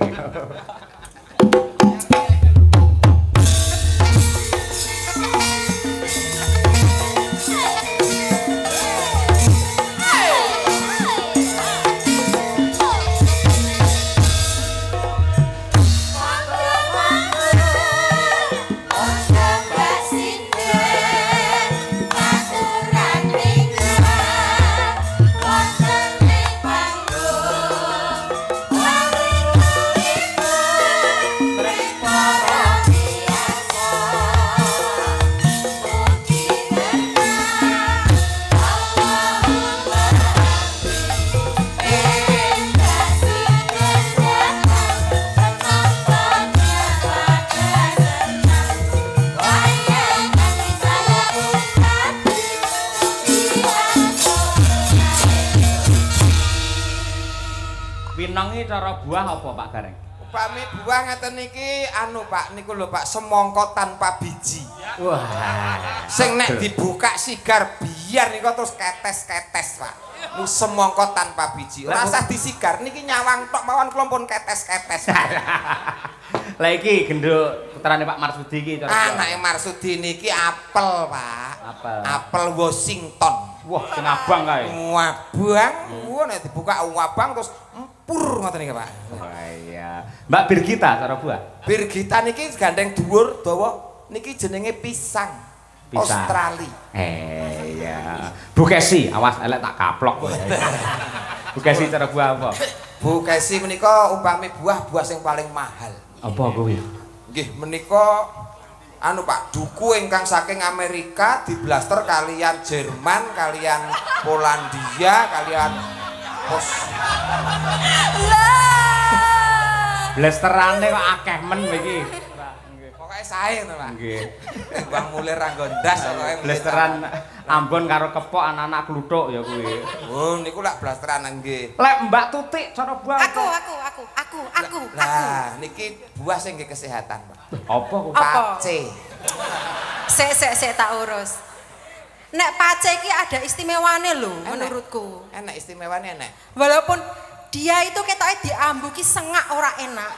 Cara buah apa Pak Gareng? Upami buah ngeten niki anu Pak niku lho Pak semangka tanpa biji. Wah. Sing nek dibuka sigar biar niku terus ketes-ketes Pak. Nu semangka tanpa biji. Ora usah disigar niki nyawang tok mawon kula pun ketes-ketes. Lah iki genduk putrane Pak Marsudi iki cara. Anake Marsudi niki apel Pak. Apel Washington. Wah, sing abang kae. Abang. Nek dibuka abang terus pur ngoten niki Pak. Oh iya. Mbak Birgita cara buah. Birgita niki gandeng dhuwur dawa niki jenenge pisang. Australia. Iya. Bu Kesi, awas elek tak kaplok kowe. Bu Kesi cara buah apa? Bu Kesi menika upami buah sing paling mahal. Apa kuwi? Nggih menika anu Pak, duku ingkang saking Amerika diblaster kalian Jerman, kalian Polandia, kalian Blasterane kok akeh men iki. Pokoke sae to, Pak. Nggih. Bang Mulir Ranggo ndas pokoke blasteran Ambon karo kepok anak-anak kluthuk ya kuwi. Oh, niku lak blasteran nggih. Lek Mbak Tutik cara buah. Aku. Lah, niki buah sing nggih kesehatan, Pak. Apa kok? Pace. Sik tak urus. Nek pace iki ada istimewane lho menurutku. Enak istimewane enak. Walaupun dia itu ketoke diambu ki sengak ora enak.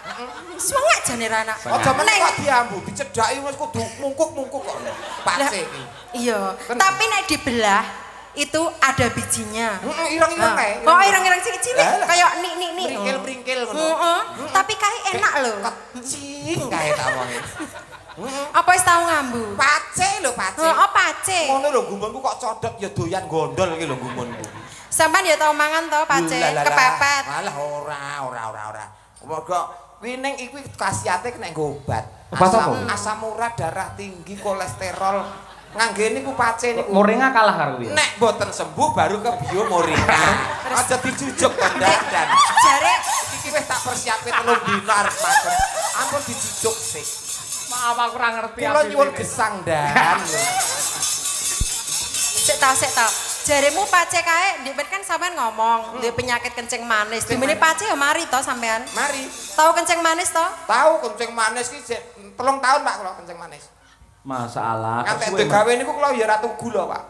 Sengak jane ra enak. Aja meneh kok diambu, dicedhaki wis kudu mungkuk-mungkuk kok. Pace iki. Iya, tapi nek dibelah itu ada bijinya. Ireng-ireng kae. Oh, ireng-ireng cilik-cilik kaya nik. Pringkil-pringkil ngono. Tapi kae enak lho. Kecing kae tak wonge. Apa wis tau ngambu? Pace lho, pace. Oh, pace. Ngono lho gumunku kok codot ya doyan gondol iki lho gumunku. Sampeyan ya tau mangan to pace, kepepet. Alah ora. Mergo kuwi ning iki khasiate nek nggo obat. Asam urat, darah tinggi, kolesterol. Ngangge niku pace niku. Moringa kalah karo kuwi. Nek mboten sembuh baru ke bio moringa. Aja dijujuk kondangan. Jare iki wis tak persiape 3 dina arep makan. Ampun dijujuk sik. Maaf aku ora ngerti. Kula nyuwun gesang dan. Sik tau. Jaremu pace kae, ndek kan sampean ngomong, ndek penyakit kencing manis. Dimene pace ya mari to sampean. Mari. Tahu kencing manis to? Tahu kencing manis ki 3 tahun Pak kula kencing manis. Masalah. Kan tek gawe niku kula ya ora tugu lho Pak.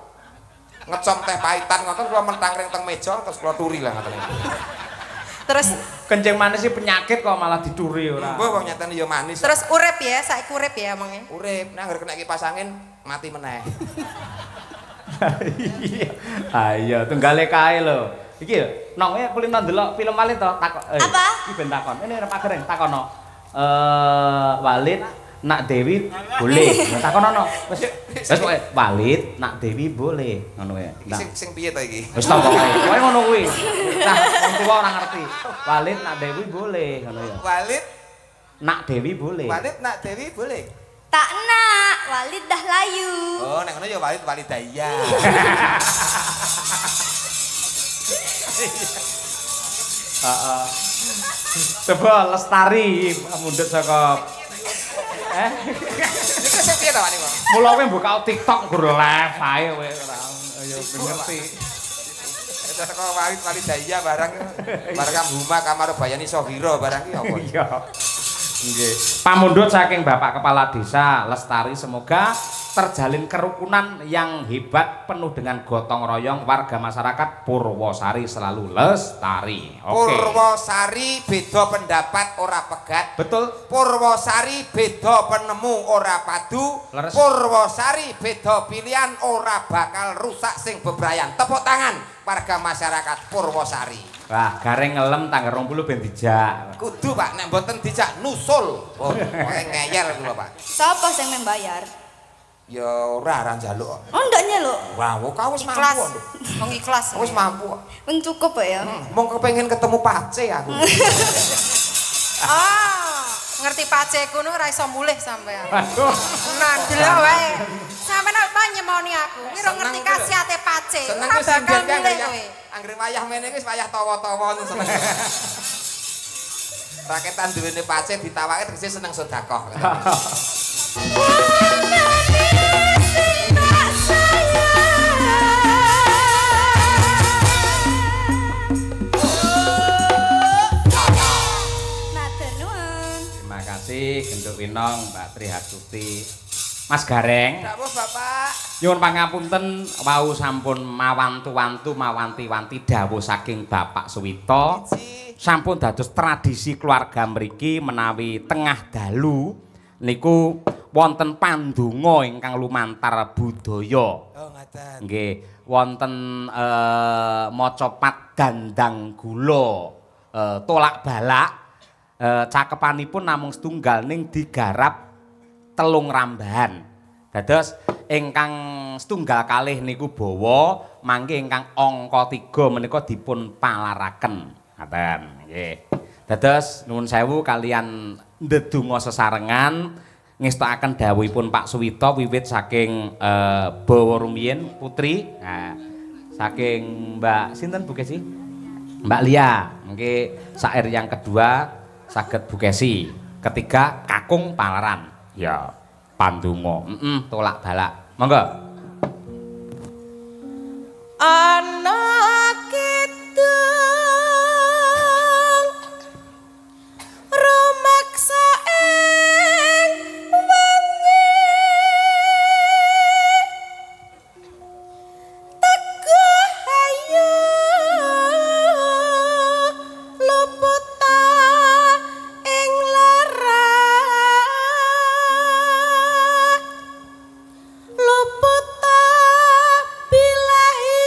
Ngecom teh pahitan ngoten kula mentangring teng meja terus kula turi lah ngoten. Terus kencing manis sih penyakit kok malah dicuri ora. Mbah wong nyatane ya manis. Terus urip ya, saiki urip ya omongnya. Urip, nek kena kipas angin mati meneh. Ayo, tunggale kae lho. Iki lho, nong kulino ndelok film Walid to takon. Apa? Iki ben takon. Ini Pak Gareng takono. Walid nak Dewi boleh. Takonono. Wis pokoke Walid nak Dewi boleh ngono wae. Sing piye to iki? Wis ta pokoke. Kowe ngono kuwi. Nah, wong tuwa ora ngerti. Walid nak Dewi boleh ngono ya. Walid nak Dewi boleh. Walid nak Dewi boleh. Tak nak, Walid dah layu. Oh, nek ngono ya Walid Walidaya. Heeh. Coba Lestari mundhut saka Iki sing piye to Pak niku? Mula kowe buka TikTok gur live ae kowe ora ya ngerti. Itu saka Walid Walidaya barang Huma Kamar Bayani Sohiro barang iki apa? Iya. Nggih. Pamundhut saking Bapak Kepala Desa Lestari semoga terjalin kerukunan yang hebat penuh dengan gotong royong warga masyarakat Purwosari selalu lestari. Oke. Purwosari beda pendapat ora pegat. Betul. Purwosari beda penemu ora padu. Leres. Purwosari beda pilihan ora bakal rusak sing bebrayan. Tepuk tangan warga masyarakat Purwosari. Wah, gareng ngelem tanggal 20 ben dijak. Kudu Pak, nek mboten dijak nusul. Oh, ngeyel kula Pak. Siapa sing membayar? Ya ora njaluk. Oh, ndak nyeluk. Wah, kau wis Ikhlas. mampu. Wong ikhlas. Wis mampu. Wong cukup ya. Mong kepengin ketemu Pace aku. Ah, ngerti Pace kuno ora iso mulih sampean. Waduh. Nah, delok wae. Sampeyan apa nyemoni aku? Kuwi ora ngerti khasiate Pace. Seneng Ora ku bakal sindir mulih kan kowe. anggere wayah mene wis wayah tawa-tawa seneng. Raketan duwene Pace ditawake tegese seneng sedekah. Terima kasih Genduk Winong Mbak Tri Hasuti. Mas Gareng. Dawuh Bapak. Nyuwun pangapunten wau sampun mawantu-wantu mawanti-wanti dawuh saking Bapak Suwito. Sampun dados tradisi keluarga mriki menawi tengah dalu niku wonten pandonga ingkang lumantar budaya. Oh ngaten. Nggih, wonten maca pat dandang gula tolak balak. Cakepanipun namung setunggal ning digarap telung rambahan. Dados ingkang setunggal kalih niku bawa mangke ingkang angka 3 menika dipun palaraken. Ngaten nggih. Dados nuwun sewu kalian ndedonga sesarengan ngestakaken dawuhipun Pak Suwito wiwit saking Bawa rumiyin putri. Nah, saking Mbak sinten Bu Kesi? Mbak Lia. Nggih, sair yang kedua saged Bu Kesi. Ketiga kakung palaran. Ya, pandonga. Tolak balak. Monggo. Anak kidung rumaksa ing wengi teguh ayu luputa ing lara luputa bilahi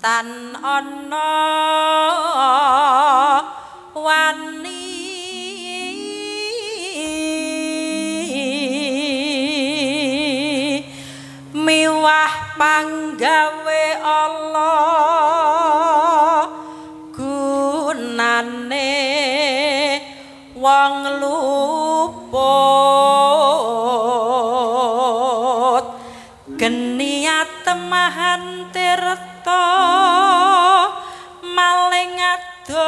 tan ana wani miwah panggawe Allah gunane wong luput geni atemahan tirta maling adoh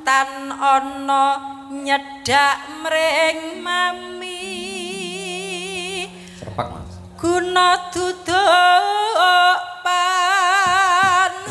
tan ana nyedak mring mami serpak Mas guna duduk pansirna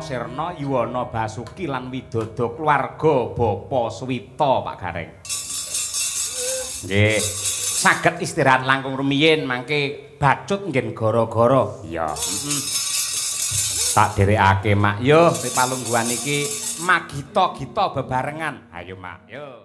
Sirna Yuwana Basuki lan Widodo keluarga Bapa Suwita Pak Gareng. Nggih, saged istirahat langkung rumiyin mangke bacut nggih gara-gara. Iya, Tak dherekake Mak. Yo, ripalungguhan iki magita-gita bebarengan. Ayo Mak, yo.